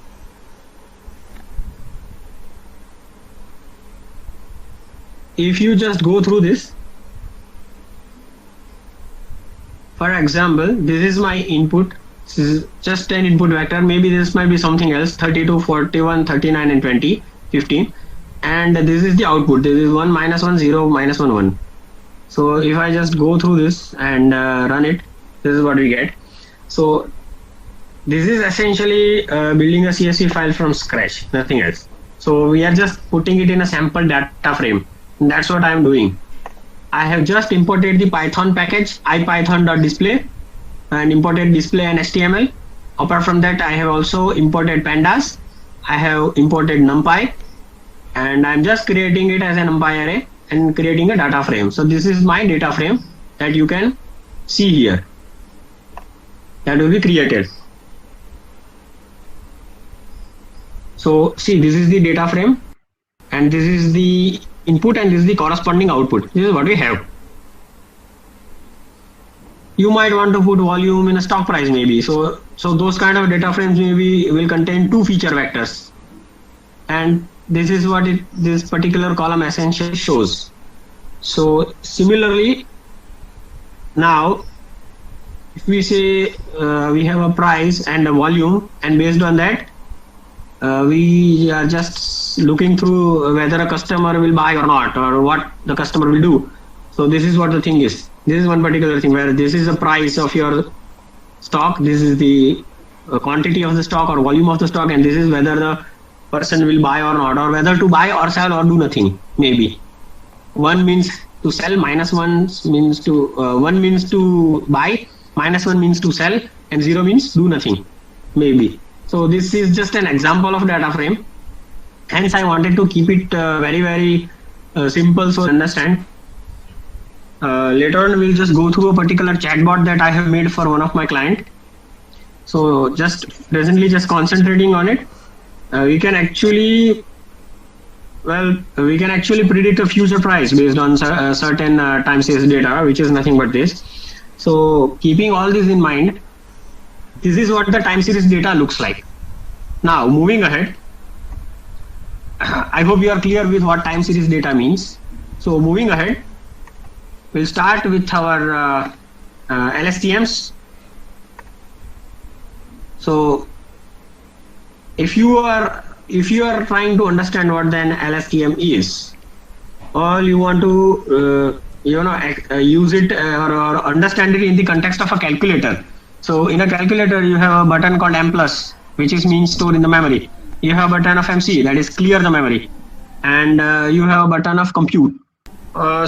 if you just go through this, for example, this is my input. This is just an input vector. Maybe this might be something else: 32, 41, 39, and 20, 15. And this is the output. This is 1, -1, 0, -1, 1. So if I just go through this and run it, this is what we get. So this is essentially building a CSV file from scratch, nothing else. So we are just putting it in a sample data frame. And that's what I'm doing. I have just imported the Python package ipython.display and imported display and HTML. Apart from that, I have also imported pandas. I have imported NumPy, and I'm just creating it as a NumPy array and creating a data frame. So this is my data frame that you can see here, that will be created. So see, this is the data frame, and this is the input, and this is the corresponding output. This is what we have. You might want to put volume in a stock price maybe. So those kind of data frames maybe will contain 2 feature vectors, and this is what this particular column essentially shows. So similarly, now if we say we have a price and a volume, and based on that we are just looking through whether a customer will buy or not, or what the customer will do. So this is what the thing is. This is one particular thing where this is the price of your stock, this is the quantity of the stock or volume of the stock, and this is whether the person will buy or not, or whether to buy or sell or do nothing. Maybe 1 means to sell, -1 means to 1 means to buy, -1 means to sell, and 0 means do nothing, maybe. So this is just an example of data frame. Hence I wanted to keep it very simple so understand. Later on we'll just go through a particular chatbot that I have made for one of my client. So just presently just concentrating on it. We can actually predict a future price based on certain time series data, which is nothing but this. So keeping all this in mind, this is what the time series data looks like. Now moving ahead, I hope you are clear with what time series data means. So moving ahead, we'll start with our LSTMs. So if you are trying to understand what then LSTM is, or you want to use it or understand it in the context of a calculator. So in a calculator you have a button called M+, which is means store in the memory. You have a button of MC, that is clear the memory, and you have a button of compute.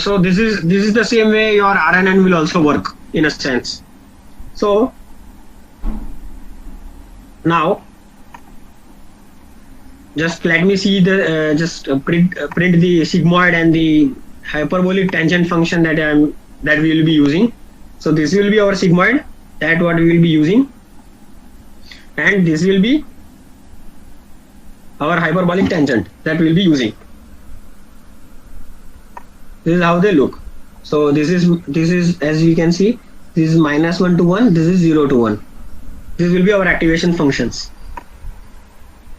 So this is the same way your RNN will also work in a sense. So now just let me see the print the sigmoid and the hyperbolic tangent function that we will be using. So this will be our sigmoid, that what we will be using, and this will be our hyperbolic tangent that we will be using. This is how they look. So this is as you can see, this is -1 to 1, this is 0 to 1. This will be our activation functions.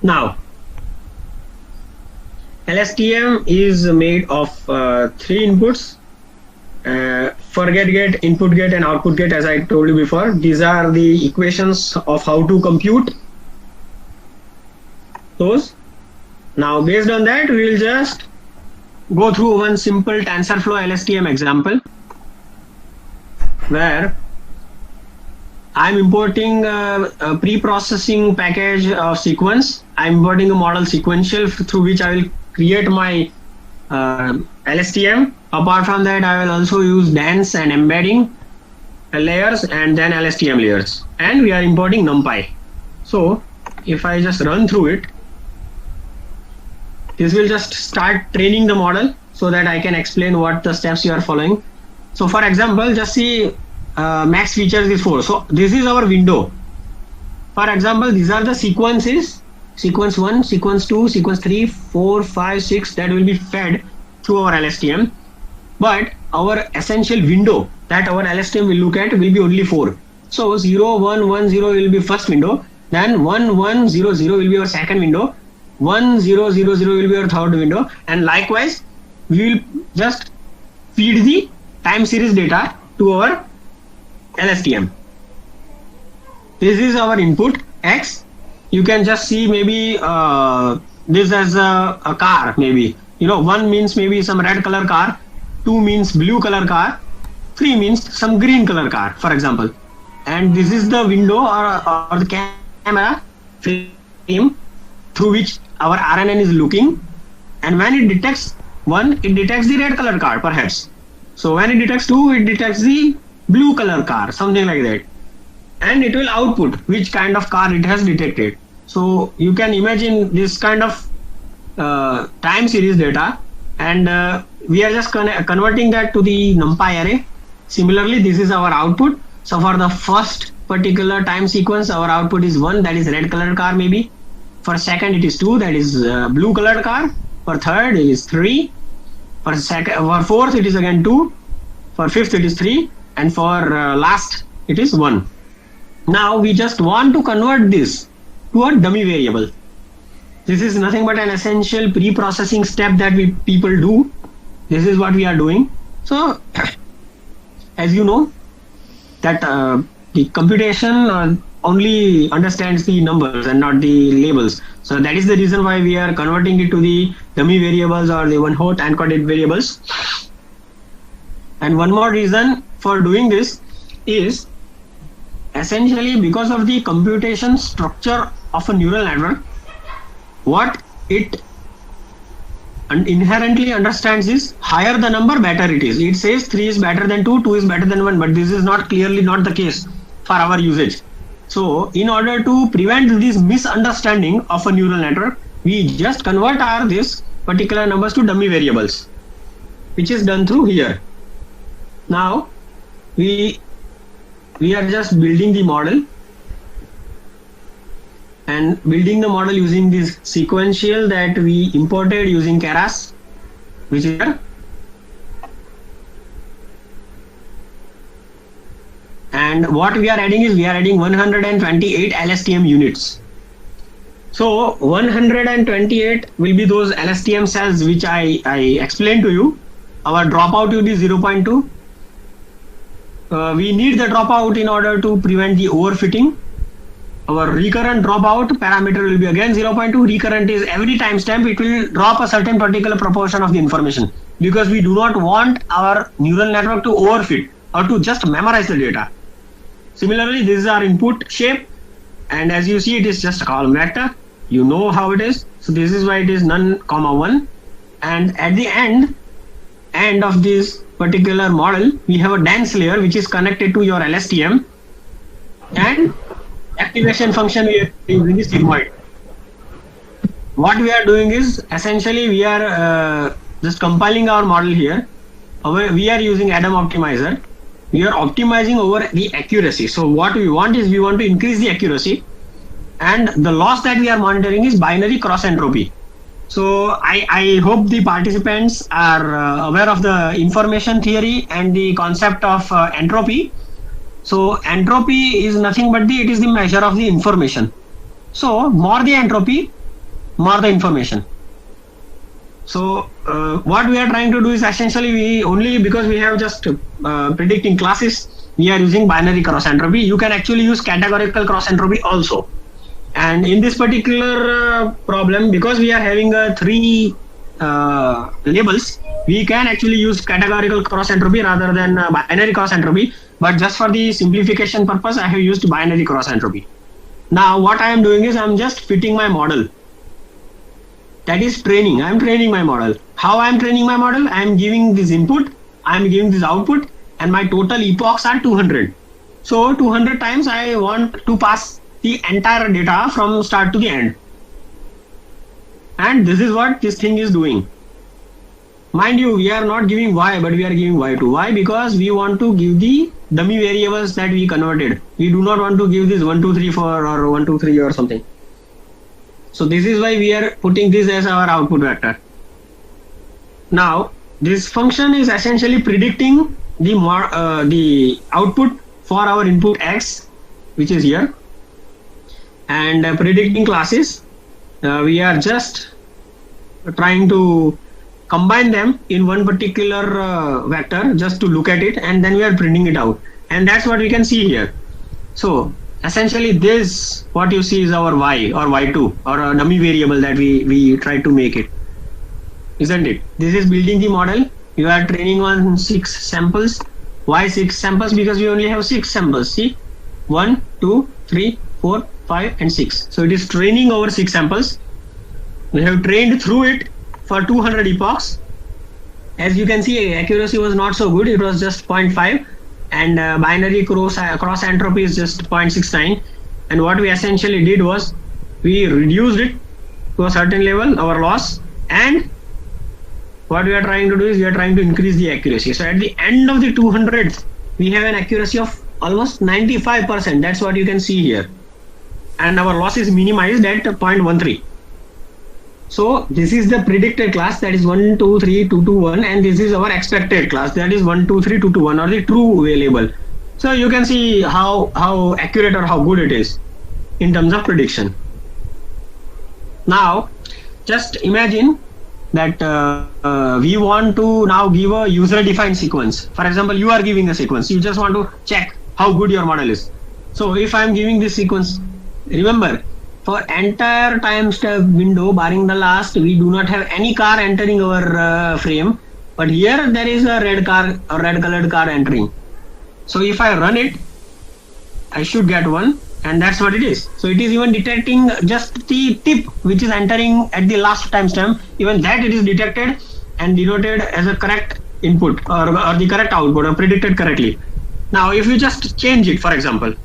Now, LSTM is made of 3 inputs. Forget gate, input gate and output gate, as I told you before. These are the equations of how to compute those. Now based on that, we will just go through one simple TensorFlow LSTM example where I'm importing a pre-processing package of sequence. I'm importing a model sequential through which I will create my LSTM. Apart from that, I will also use dance and embedding layers and then LSTM layers. And we are importing NumPy. So if I just run through it, this will just start training the model so that I can explain what the steps you are following. So for example, just see max features is 4. So this is our window. For example, these are the sequences. Sequence 1, sequence 2, sequence 3, 4, 5, 6 that will be fed through our LSTM. But our essential window that our LSTM will look at will be only 4. So 0, 1, 1, 0 will be first window. Then 1, 1, 0, 0 will be our second window. 1, 0, 0, 0 will be our third window. And likewise, we will just feed the time series data to our LSTM. This is our input X. You can just see maybe this as a car, maybe. 1 means maybe some red color car, 2 means blue color car, 3 means some green color car, for example. And this is the window or the camera frame through which our RNN is looking. And when it detects 1, it detects the red color car, perhaps. So when it detects 2, it detects the blue color car, something like that. And it will output which kind of car it has detected. So you can imagine this kind of time series data, and we are just converting that to the NumPy array. Similarly, this is our output. So for the first particular time sequence, our output is 1, that is red color car maybe. For second it is 2, that is blue colored car. For third it is 3. For fourth it is again 2. For fifth it is 3. And for last it is 1. Now we just want to convert this to a dummy variable. This is nothing but an essential pre-processing step that people do. This is what we are doing. So as you know that the computation only understands the numbers and not the labels. So that is the reason why we are converting it to the dummy variables or the one-hot encoded variables. And one more reason for doing this is essentially because of the computation structure of a neural network. What it inherently understands is higher the number, better it is. It says 3 is better than 2, 2 is better than 1, but this is clearly not the case for our usage. So in order to prevent this misunderstanding of a neural network, we just convert this particular numbers to dummy variables, which is done through here. Now we are just building the model, and building the model using this sequential that we imported using Keras, which is here. And what we are adding is 128 LSTM units. So 128 will be those LSTM cells which I explained to you. Our dropout will be 0.2. We need the dropout in order to prevent the overfitting. Our recurrent dropout parameter will be again 0.2. Recurrent is every timestamp it will drop a certain particular proportion of the information, because we do not want our neural network to overfit or to just memorize the data. Similarly, this is our input shape, and as you see, it is just a column vector. You know how it is. So this is why it is none, 1. And at the end of this particular model, we have a dance layer which is connected to your LSTM, and activation function we are using is sigmoid. What we are doing is essentially we are just compiling our model here. We are using Adam optimizer. We are optimizing over the accuracy. So what we want is we want to increase the accuracy, and the loss that we are monitoring is binary cross entropy. So I hope the participants are aware of the information theory and the concept of entropy. So entropy is nothing but it is the measure of the information. So more the entropy, more the information. So what we are trying to do is essentially we only because we have just predicting classes, we are using binary cross entropy. You can actually use categorical cross entropy also. And in this particular problem, because we are having three labels, we can actually use categorical cross entropy rather than binary cross entropy. But just for the simplification purpose, I have used binary cross entropy. Now what I am doing is I am just fitting my model. That is training. I am training my model. How I am training my model? I am giving this input, I am giving this output, and my total epochs are 200. So 200 times I want to pass the entire data from start to the end. And this is what this thing is doing. Mind you, we are not giving y, but we are giving y2. Why? Because we want to give the dummy variables that we converted. We do not want to give this 1, 2, 3, 4 or 1, 2, 3 or something. So this is why we are putting this as our output vector. Now this function is essentially predicting the output for our input x, which is here, and predicting classes. We are just trying to combine them in one particular vector just to look at it, and then we are printing it out, and that's what we can see here. So essentially this what you see is our y or y2 or a dummy variable that we try to make it, isn't it? This is building the model. You are training on 6 samples. Why 6 samples? Because we only have 6 samples. See, 1, 2, 3, 4, 5 and 6. So it is training over 6 samples. We have trained through it for 200 epochs. As you can see, accuracy was not so good. It was just 0.5, and binary cross entropy is just 0.69. And what we essentially did was we reduced it to a certain level, our loss, and what we are trying to do is we are trying to increase the accuracy. So at the end of the 200, we have an accuracy of almost 95%. That's what you can see here, and our loss is minimized at 0.13. So this is the predicted class, that is 1, 2, 3, 2, 2, 1, and this is our expected class, that is 1, 2, 3, 2, 2, 1, or the true variable. So you can see how accurate or how good it is in terms of prediction. Now just imagine that we want to now give a user defined sequence. For example, you are giving a sequence, you just want to check how good your model is. So if I am giving this sequence, remember, for entire time step window barring the last, we do not have any car entering our frame, but here there is a red car or red colored car entering. So if I run it, I should get 1, and that's what it is. So it is even detecting just the tip which is entering at the last timestamp. Even that it is detected and denoted as a correct input or the correct output or predicted correctly. Now if you just change it, for example,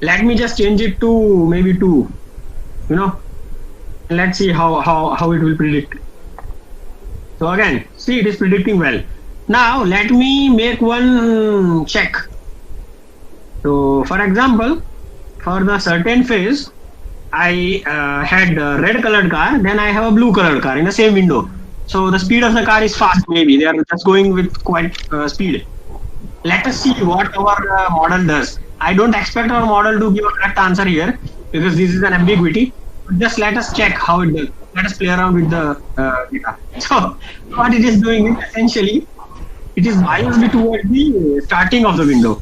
let me just change it to maybe 2, let's see how it will predict. So again, see, it is predicting well. Now let me make one check. So for example, for the certain phase, I had a red colored car, then I have a blue colored car in the same window. So the speed of the car is fast, maybe they are just going with quite speed. Let us see what our model does. I don't expect our model to give a correct answer here because this is an ambiguity. Just let us check how it does. Let us play around with the data. So what it is doing is essentially it is biased towards the starting of the window.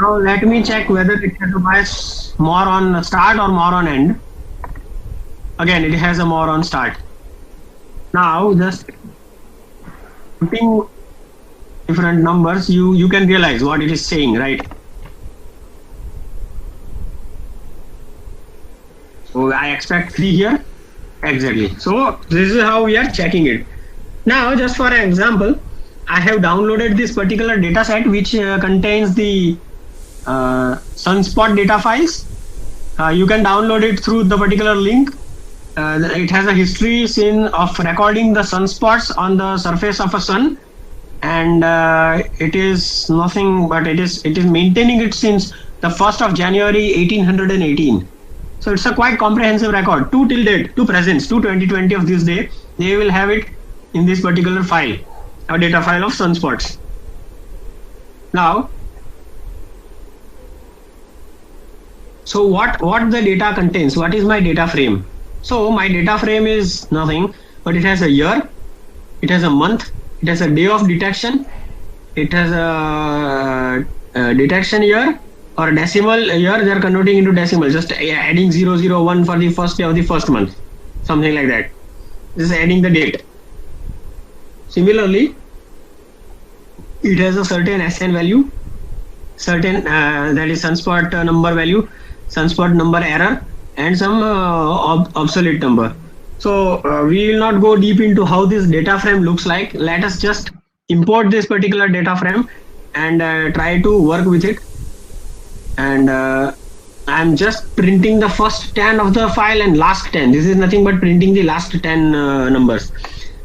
Now let me check whether it has a bias more on start or more on end. Again, it has a more on start. Now just putting different numbers, you can realize what it is saying, right? So I expect 3 here, exactly. So this is how we are checking it. Now just for an example, I have downloaded this particular data set which contains the sunspot data files. You can download it through the particular link. It has a history scene of recording the sunspots on the surface of a sun, and it is nothing but it is maintaining it since the 1st of January 1818. So it's a quite comprehensive record to till date, to present, to 2020 of this day. They will have it in this particular file, a data file of sunspots. Now So what the data contains? What is my data frame? So my data frame is nothing, but it has a year, it has a month, it has a day of detection, it has a detection year or decimal year. They are converting into decimal, just adding 001 for the first day of the first month, something like that. Just adding the date. Similarly, it has a certain SN value, certain that is sunspot number value, sunspot number error, and some obsolete number. So we will not go deep into how this data frame looks like. Let us just import this particular data frame and try to work with it. And I'm just printing the first 10 of the file and last 10. This is nothing but printing the last 10 numbers.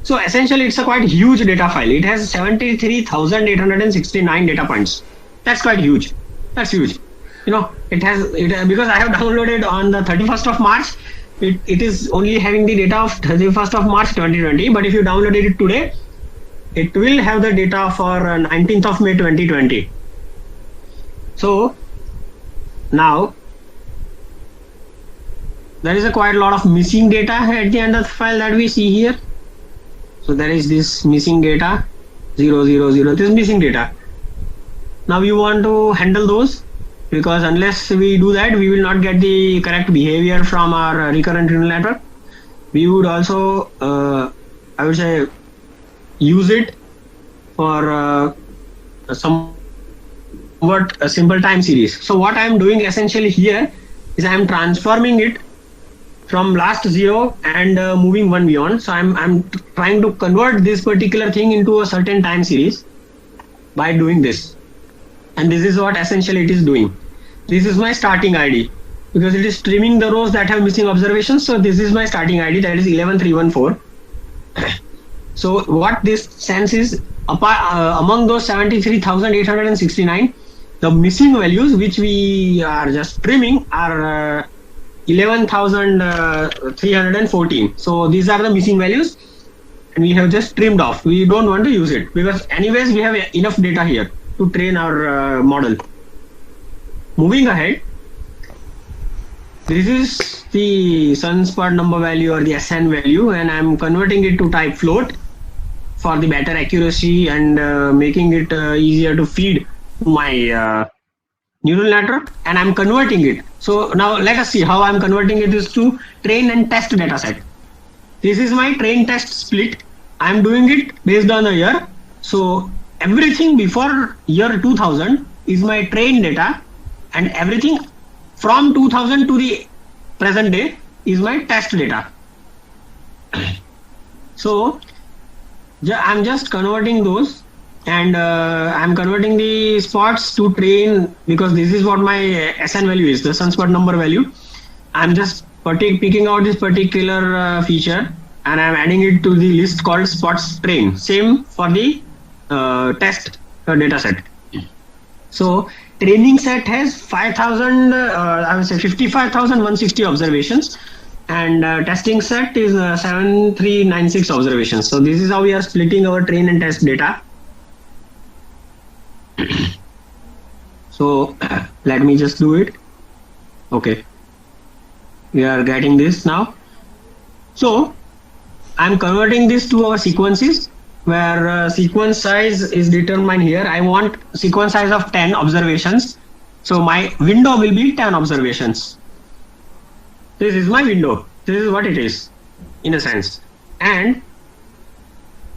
So essentially it's a quite huge data file. It has 73,869 data points. That's quite huge. That's huge. You know, it has because I have downloaded on the 31st of March. It is only having the data of 31st of March 2020. But if you downloaded it today, it will have the data for 19th of May 2020. So now there is a quite a lot of missing data at the end of the file that we see here. So there is this missing data 000. This missing data. Now you want to handle those, because unless we do that, we will not get the correct behavior from our recurrent neural network. We would also, I would say, use it for somewhat a simple time series. So what I am doing essentially here is I am transforming it from last 0 and moving one beyond. So I'm trying to convert this particular thing into a certain time series by doing this. And this is what essentially it is doing. This is my starting ID, because it is trimming the rows that have missing observations. So this is my starting ID, that is 11314. So what this sense is, among those 73,869, the missing values which we are just trimming are 11,314. So these are the missing values, and we have just trimmed off. We don't want to use it because anyways we have enough data here to train our model. Moving ahead, this is the sunspot number value or the SN value, and I'm converting it to type float for the better accuracy and making it easier to feed my neural network, and I'm converting it. So now let us see how I'm converting it is to train and test data set. This is my train test split. I'm doing it based on a year. So everything before year 2000 is my train data, and everything from 2000 to the present day is my test data. So I'm just converting those, and I'm converting the spots to train, because this is what my SN value is, the sunspot number value. I'm just picking out this particular feature, and I'm adding it to the list called spots train. Same for the test data set. So training set has 5,000, I would say 55,160 observations, and testing set is 7,396 observations. So this is how we are splitting our train and test data. So let me just do it. Okay, we are getting this now. So I'm converting this to our sequences, where sequence size is determined here. I want sequence size of 10 observations. So my window will be 10 observations. This is my window. This is what it is in a sense. And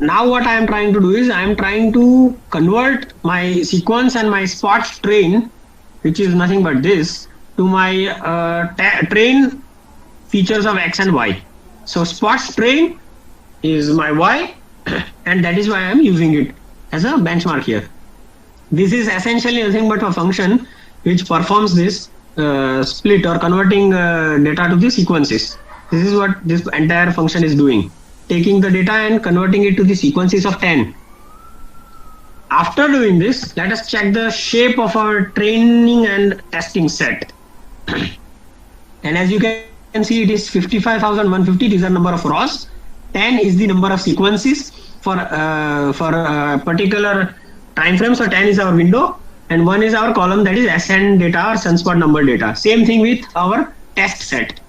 now what I am trying to do is I am trying to convert my sequence and my spots train, which is nothing but this, to my train features of X and Y. So spots train is my Y, and that is why I am using it as a benchmark here. This is essentially nothing but a function which performs this split or converting data to the sequences. This is what this entire function is doing, taking the data and converting it to the sequences of 10. After doing this, let us check the shape of our training and testing set. And as you can see, it is 55,150. These are number of rows. 10 is the number of sequences for a particular time frame. So 10 is our window, and one is our column, that is SN data or sunspot number data. Same thing with our test set.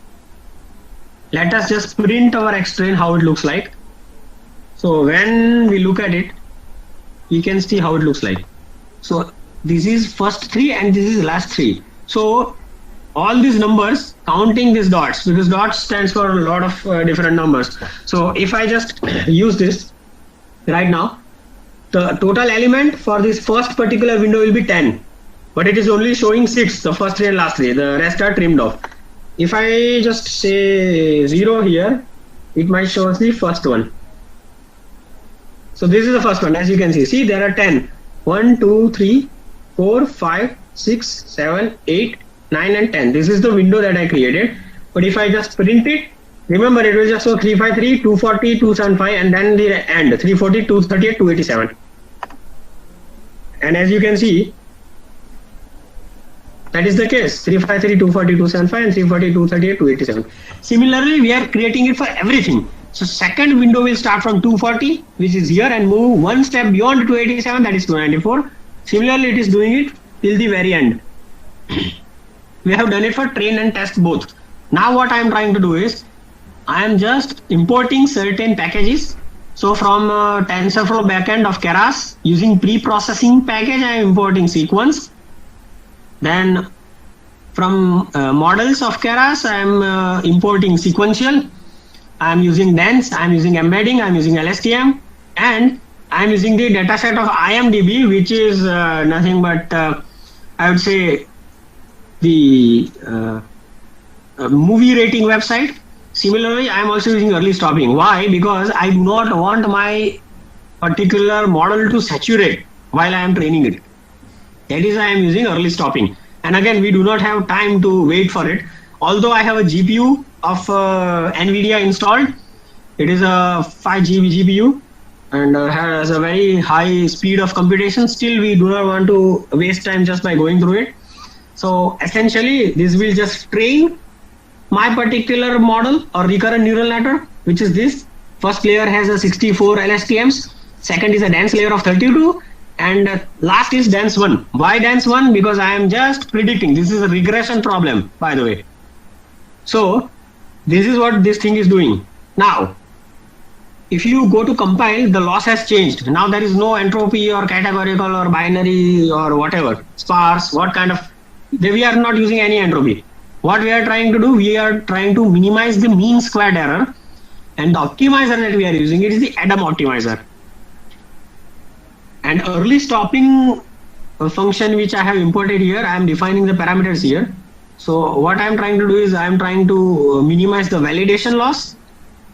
Let us just print our Xtrain how it looks like. So when we look at it, you can see how it looks like. So this is first 3 and this is last 3. So all these numbers, counting these dots, because dots stands for a lot of different numbers. So if I just use this right now, the total element for this first particular window will be 10, but it is only showing 6, the first 3 and last 3, the rest are trimmed off. If I just say 0 here, it might show the first one. So this is the first one, as you can see there are 10, 1, 2, 3, 4, 5, 6, 7, 8, 9 and 10. This is the window that I created. But if I just print it, remember it will just show 353, 240, 275 and then the end 340, 238, 287. And as you can see, that is the case, 353, 240, 275 and 340, 238, 287. Similarly, we are creating it for everything. So second window will start from 240, which is here, and move one step beyond 287, that is 294. Similarly, it is doing it till the very end. We have done it for train and test both. Now what I am trying to do is, I am just importing certain packages. So from TensorFlow backend of Keras, using pre-processing package, I am importing sequence. Then from models of Keras, I am importing sequential. I am using dense, I am using embedding, I am using LSTM, and I am using the dataset of IMDb, which is nothing but, I would say, the movie rating website. Similarly, I am also using early stopping. Why? Because I do not want my particular model to saturate while I am training it. That is why I am using early stopping. And again, we do not have time to wait for it. Although I have a GPU of NVIDIA installed, it is a 5 GB GPU and has a very high speed of computation. Still, we do not want to waste time just by going through it. So essentially, this will just train my particular model or recurrent neural network, which is this. First layer has a 64 LSTMs. Second is a dense layer of 32. And last is dense 1. Why dense 1? Because I am just predicting. This is a regression problem, by the way. So this is what this thing is doing. Now, if you go to compile, the loss has changed. Now there is no entropy or categorical or binary or whatever, sparse, what kind of, we are not using any entropy. What we are trying to do, we are trying to minimize the mean squared error, and the optimizer that we are using, it is the Adam optimizer. And early stopping function which I have imported here, I am defining the parameters here. So what I am trying to do is I am trying to minimize the validation loss.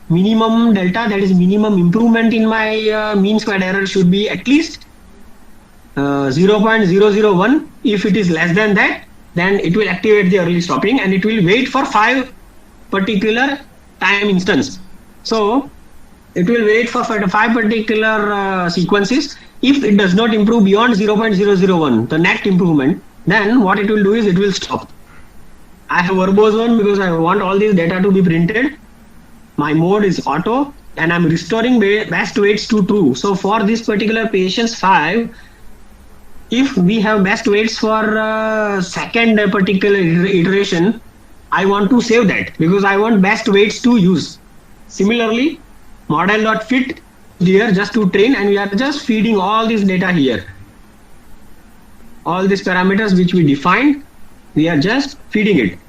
Minimum delta, that is minimum improvement in my mean squared error, should be at least 0.001. If it is less than that, then it will activate the early stopping and it will wait for 5 particular time instance. So it will wait for 5 particular sequences. If it does not improve beyond 0.001, the net improvement, then what it will do is it will stop. I have verbose one because I want all this data to be printed. My mode is auto and I'm restoring best weights to true. So for this particular patients 5, if we have best weights for second particular iteration, I want to save that because I want best weights to use. Similarly, model.fit here just to train, and we are just feeding all this data here. All these parameters which we defined, we are just feeding it.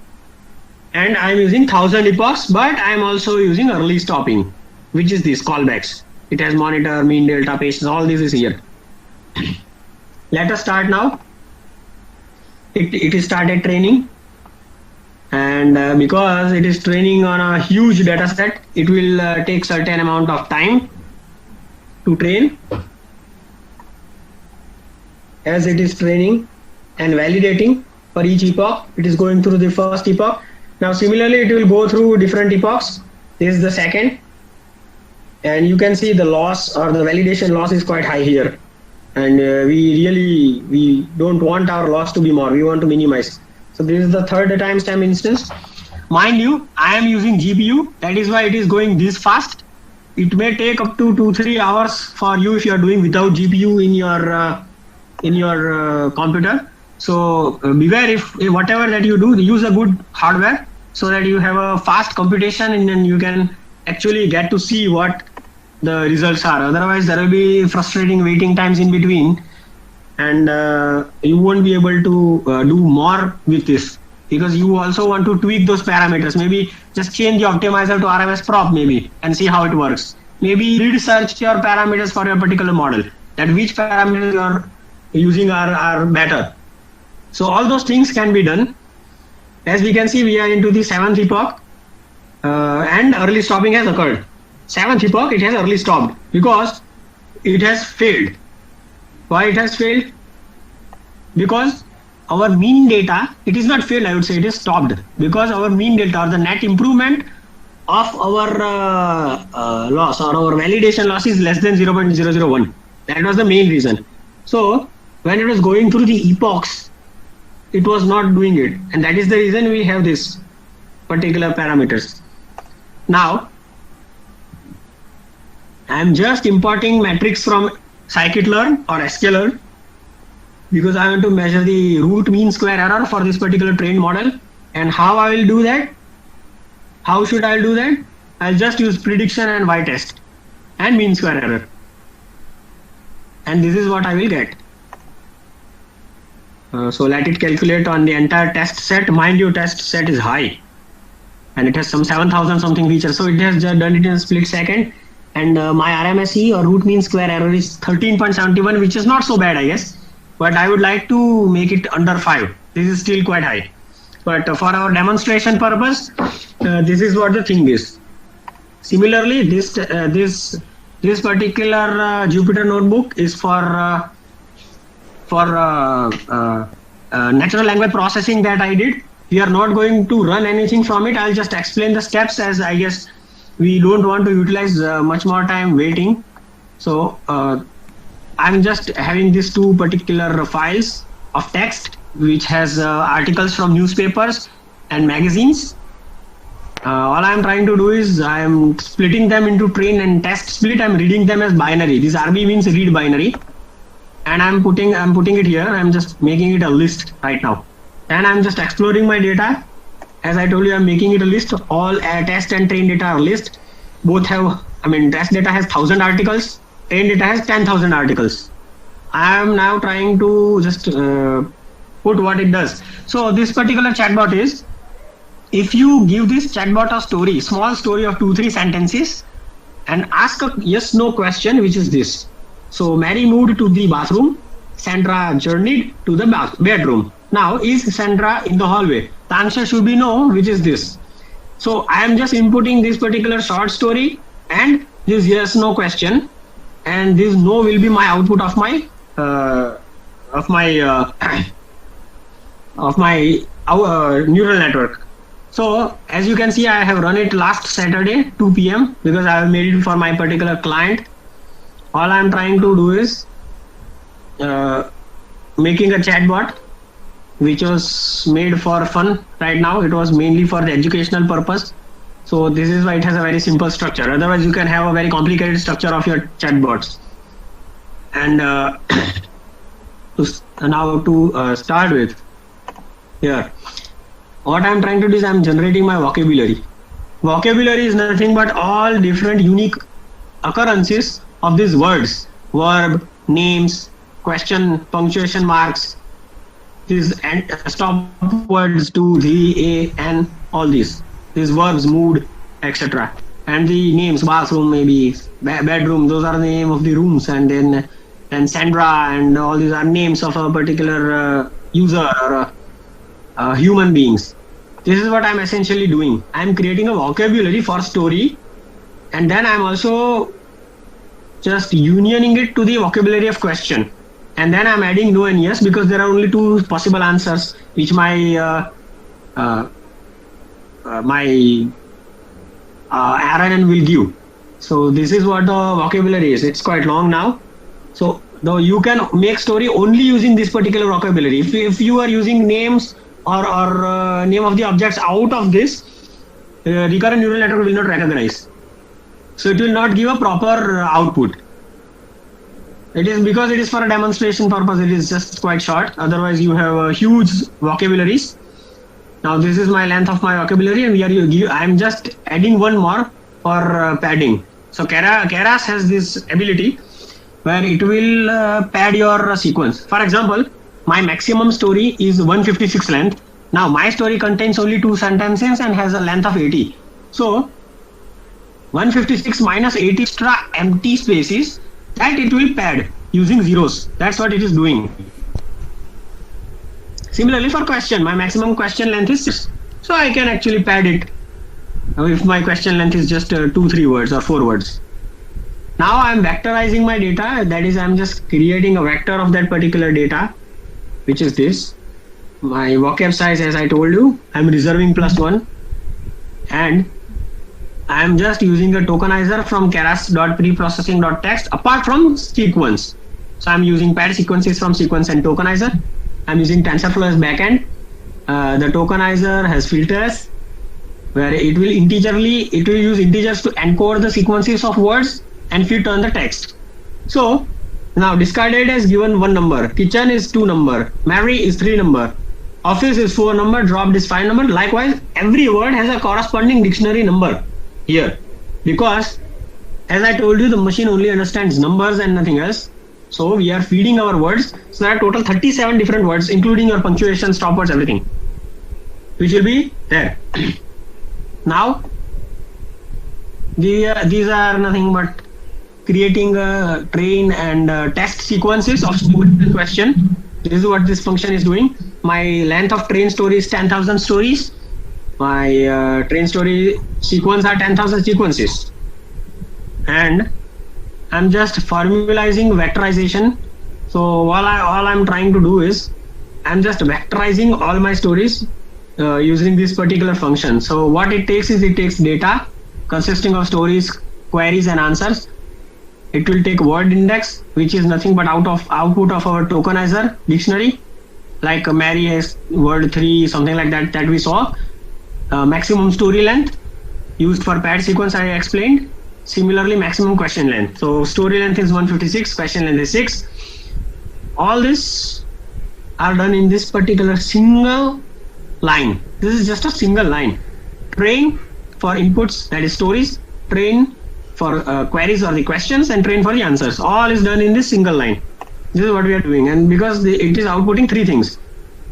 And I am using 1000 epochs, but I am also using early stopping, which is this callbacks. It has monitor, mean delta, patience, all this is here. Let us start now. It is started training, and because it is training on a huge data set, it will take certain amount of time to train. As it is training and validating for each epoch, it is going through the first epoch. Now similarly, it will go through different epochs. This is the second, and you can see the loss or the validation loss is quite high here. And we don't want our loss to be more, we want to minimize. So this is the third timestamp instance. Mind you, I am using GPU, that is why it is going this fast. It may take up to 2-3 hours for you if you are doing without GPU in your in your computer. So beware if whatever that you do, use a good hardware so that you have a fast computation and then you can actually get to see what the results are. Otherwise, there will be frustrating waiting times in between, and you won't be able to do more with this, because you also want to tweak those parameters. Maybe just change the optimizer to RMS prop maybe and see how it works. Maybe research your parameters for your particular model, that which parameters you are using are better. So all those things can be done. As we can see, we are into the 7th epoch, and early stopping has occurred. 7th epoch, it has early stopped because it has failed. Why it has failed? Because our mean data, it is not failed, I would say it is stopped, because our mean data or the net improvement of our loss or our validation loss is less than 0.001. That was the main reason. So when it was going through the epochs, it was not doing it, and that is the reason we have this particular parameters. Now I am just importing metrics from scikit-learn or sklearn because I want to measure the root mean square error for this particular trained model. And how I will do that? How should I do that? I'll just use prediction and y-test and mean square error, and this is what I will get. So let it calculate on the entire test set. Mind you, test set is high and it has some 7,000 something features, so it has just done it in a split second. And my RMSE or root mean square error is 13.71, which is not so bad, I guess, but I would like to make it under 5. This is still quite high, but for our demonstration purpose, this is what the thing is. Similarly, this particular Jupyter notebook is for natural language processing that I did. We are not going to run anything from it. I'll just explain the steps, as I guess we don't want to utilize much more time waiting. So I'm just having these two particular files of text which has articles from newspapers and magazines. All I'm trying to do is I'm splitting them into train and test split. I'm reading them as binary. This RB means read binary, and I'm putting it here. I'm just making it a list right now, and I'm just exploring my data. As I told you, I'm making it a list. All test and train data are list. Both have, test data has 1,000 articles, train data has 10,000 articles. I am now trying to just put what it does. So this particular chatbot is, if you give this chatbot a story, small story of 2-3 sentences, and ask a yes/no question, which is this. So Mary moved to the bathroom. Sandra journeyed to the bedroom. Now, is Sandra in the hallway? The answer should be no, which is this. So I am just inputting this particular short story and this yes/no question, and this no will be my output of my neural network. So as you can see, I have run it last Saturday 2 p.m. because I have made it for my particular client. All I am trying to do is making a chatbot which was made for fun. Right now it was mainly for the educational purpose. So this is why it has a very simple structure. Otherwise you can have a very complicated structure of your chatbots. And now to start with, here what I'm trying to do is I'm generating my vocabulary. Vocabulary is nothing but all different unique occurrences of these words: verb, names, question, punctuation marks, these stop words, to, the, a, and all these verbs, mood, etc. And the names: bathroom, maybe bedroom, those are the name of the rooms, and then Sandra, and all these are names of a particular user or human beings. This is what I'm essentially doing. I'm creating a vocabulary for story, and then I'm also just unioning it to the vocabulary of question, and then I'm adding no and yes, because there are only two possible answers which my RNN will give. So this is what the vocabulary is. It's quite long now. So though you can make story only using this particular vocabulary. If you are using names or name of the objects out of this, recurrent neural network will not recognize. So it will not give a proper output. It is because it is for a demonstration purpose. It is just quite short. Otherwise, you have a huge vocabularies. Now this is my length of my vocabulary, and I am just adding one more for padding. So Keras has this ability where it will pad your sequence. For example, my maximum story is 156 length. Now my story contains only 2 sentences and has a length of 80. So 156 minus 80 extra empty spaces that it will pad using zeros. That's what it is doing. Similarly for question, my maximum question length is 6. So I can actually pad it if my question length is just 2-3 words or 4 words. Now I'm vectorizing my data. That is, I'm just creating a vector of that particular data, which is this. My vocab size, as I told you, I'm reserving +1, and I'm just using the tokenizer from keras.preprocessing.text apart from sequence. So I'm using pad sequences from sequence and tokenizer. I'm using TensorFlow as backend. The tokenizer has filters where it will use integers to encode the sequences of words and fit on the text. So now discarded is given 1 number, kitchen is 2 number, Mary is 3 number, office is 4 number, dropped is 5 number. Likewise, every word has a corresponding dictionary number here, because as I told you, the machine only understands numbers and nothing else. So we are feeding our words. So there are total 37 different words, including your punctuation, stopwords, everything, which will be there. Now these are nothing but creating a train and test sequences of question. This is what this function is doing. My length of train story is 10,000 stories. My train story sequence are 10,000 sequences, and I'm just formalizing vectorization. So all I'm trying to do is I'm just vectorizing all my stories using this particular function. So what it takes is, it takes data consisting of stories, queries, and answers. It will take word index, which is nothing but output of our tokenizer dictionary, like Mary has word 3, something like that we saw. Maximum story length used for pad sequence, I explained. Similarly, maximum question length. So story length is 156, question length is 6. All this are done in this particular single line. This is just a single line. Train for inputs, that is stories, train for queries or the questions, and train for the answers. All is done in this single line. This is what we are doing, and because it is outputting 3 things.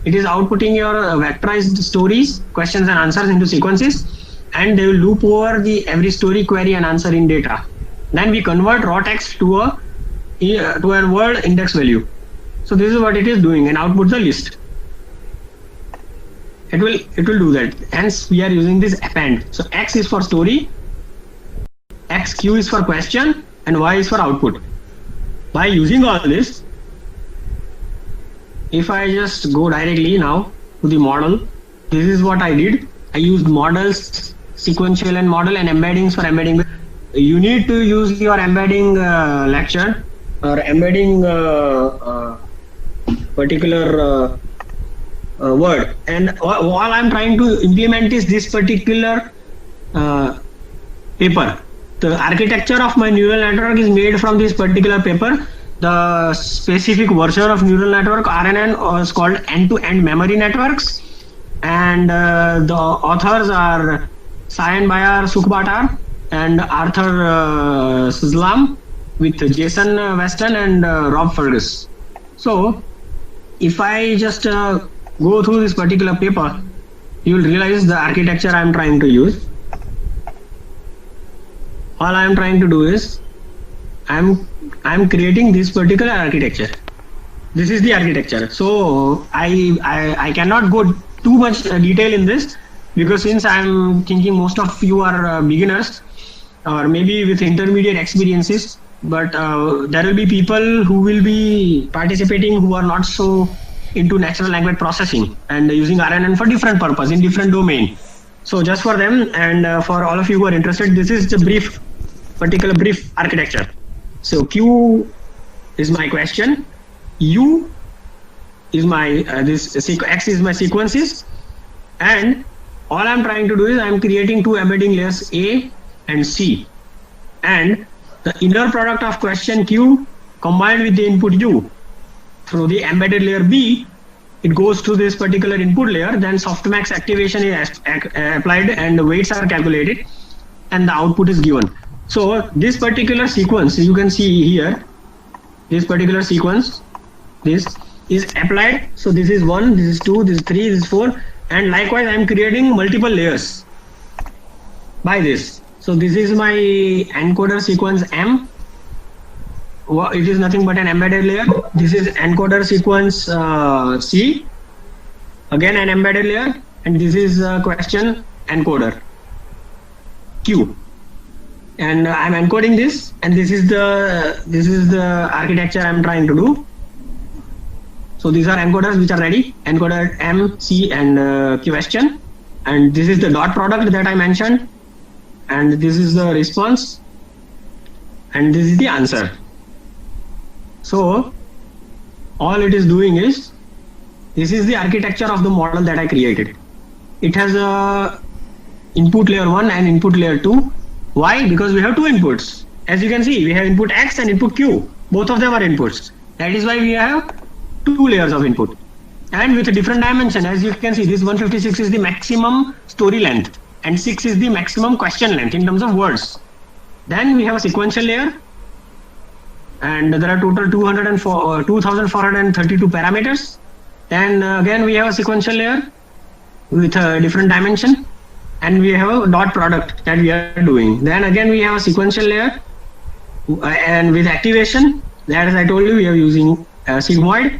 It is outputting your vectorized stories, questions, and answers into sequences, and they will loop over every story, query, and answer in data. Then we convert raw text to a word index value. So this is what it is doing, and output the list. It will do that. Hence we are using this append. So X is for story, XQ is for question, and Y is for output. By using all this, if I just go directly now to the model, this is what I did. I used models, sequential and model, and embeddings for embedding. You need to use your embedding lecture or embedding particular word. And all I'm trying to implement is this particular paper. The architecture of my neural network is made from this particular paper. The specific version of neural network, RNN, is called end-to-end memory networks, and the authors are Sayan Bayar Sukhbatar and Arthur Sislam, with Jason Weston and Rob Fergus. So if I just go through this particular paper, you will realize the architecture I am trying to use. All I am trying to do is I'm creating this particular architecture. This is the architecture. So I cannot go too much detail in this, because since I'm thinking most of you are beginners or maybe with intermediate experiences, but there will be people who will be participating who are not so into natural language processing and using RNN for different purpose in different domain. So just for them and for all of you who are interested, this is the particular brief architecture. So Q is my question, U is my X is my sequences, and all I'm trying to do is I'm creating 2 embedding layers, A and C, and the inner product of question Q combined with the input U through the embedded layer B, it goes to this particular input layer, then softmax activation is applied and the weights are calculated and the output is given. So this particular sequence, you can see here, this particular sequence, this is applied. So this is 1, this is 2, this is 3, this is 4, and likewise I am creating multiple layers by this. So this is my encoder sequence M. It is nothing but an embedded layer. This is encoder sequence C, again an embedded layer, and this is question encoder Q. And I'm encoding this, and this is the architecture I'm trying to do. So these are encoders which are ready, encoder M, C, and question, and this is the dot product that I mentioned, and this is the response, and this is the answer. So all it is doing is, this is the architecture of the model that I created. It has a input layer 1 and input layer 2. Why? Because we have two inputs. As you can see, we have input X and input Q. Both of them are inputs. That is why we have two layers of input. And with a different dimension, as you can see, this 156 is the maximum story length and 6 is the maximum question length in terms of words. Then we have a sequential layer, and there are total 2432 parameters. Then again we have a sequential layer with a different dimension, and we have a dot product that we are doing. Then again we have a sequential layer, and with activation, that as I told you, we are using sigmoid.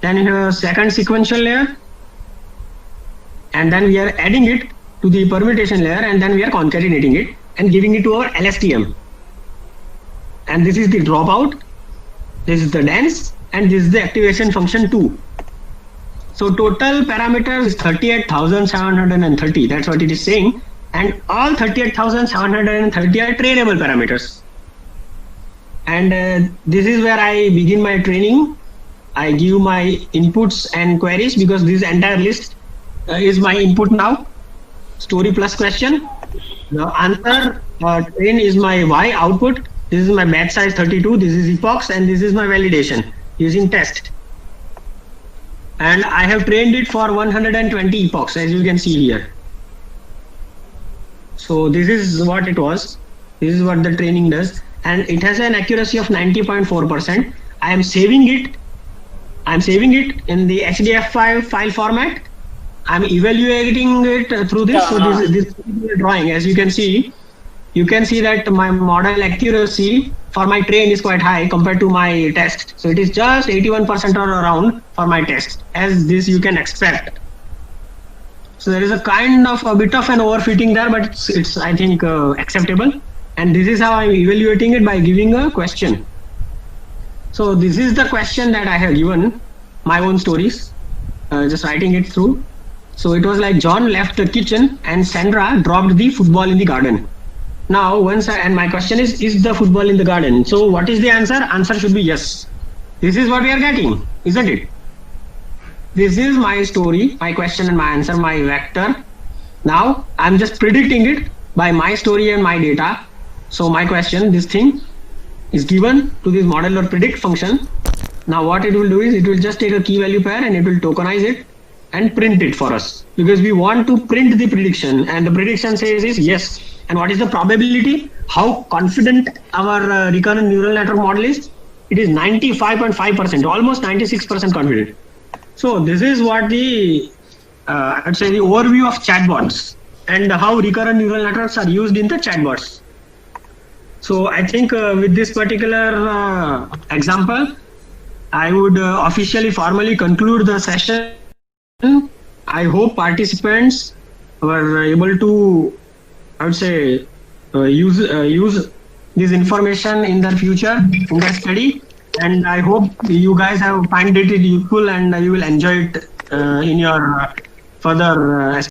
Then we have a second sequential layer, and then we are adding it to the permutation layer, and then we are concatenating it and giving it to our LSTM. And this is the dropout, this is the dense, and this is the activation function 2. So total parameters is 38,730, that's what it is saying, and all 38,730 are trainable parameters. And this is where I begin my training. I give my inputs and queries, because this entire list is my input now, story plus question. The answer train is my Y output. This is my batch size 32, this is epochs, and this is my validation using test. And I have trained it for 120 epochs, as you can see here. So this is what it was. This is what the training does. And it has an accuracy of 90.4%. I am saving it. I'm saving it in the HDF5 file format. I'm evaluating it through this. So this is drawing, as you can see. You can see that my model accuracy for my train is quite high compared to my test. So it is just 81% or around for my test, as this you can expect. So there is a kind of a bit of an overfitting there, but it's I think acceptable. And this is how I'm evaluating it, by giving a question. So this is the question that I have given, my own stories, just writing it through. So it was like, John left the kitchen and Sandra dropped the football in the garden. Now, and my question is the football in the garden? So what is the answer? Answer should be yes. This is what we are getting, isn't it? This is my story, my question and my answer, my vector. Now, I'm just predicting it by my story and my data. So my question, this thing is given to this model or predict function. Now what it will do is, it will just take a key value pair and it will tokenize it and print it for us, because we want to print the prediction, and the prediction says is yes. And what is the probability? How confident our recurrent neural network model is? It is 95.5%, almost 96% confident. So this is what the I'd say the overview of chatbots and how recurrent neural networks are used in the chatbots. So I think with this particular example, I would officially formally conclude the session. I hope participants were able to, I would say, use this information in their future, in their study, and I hope you guys have find it useful and you will enjoy it in your further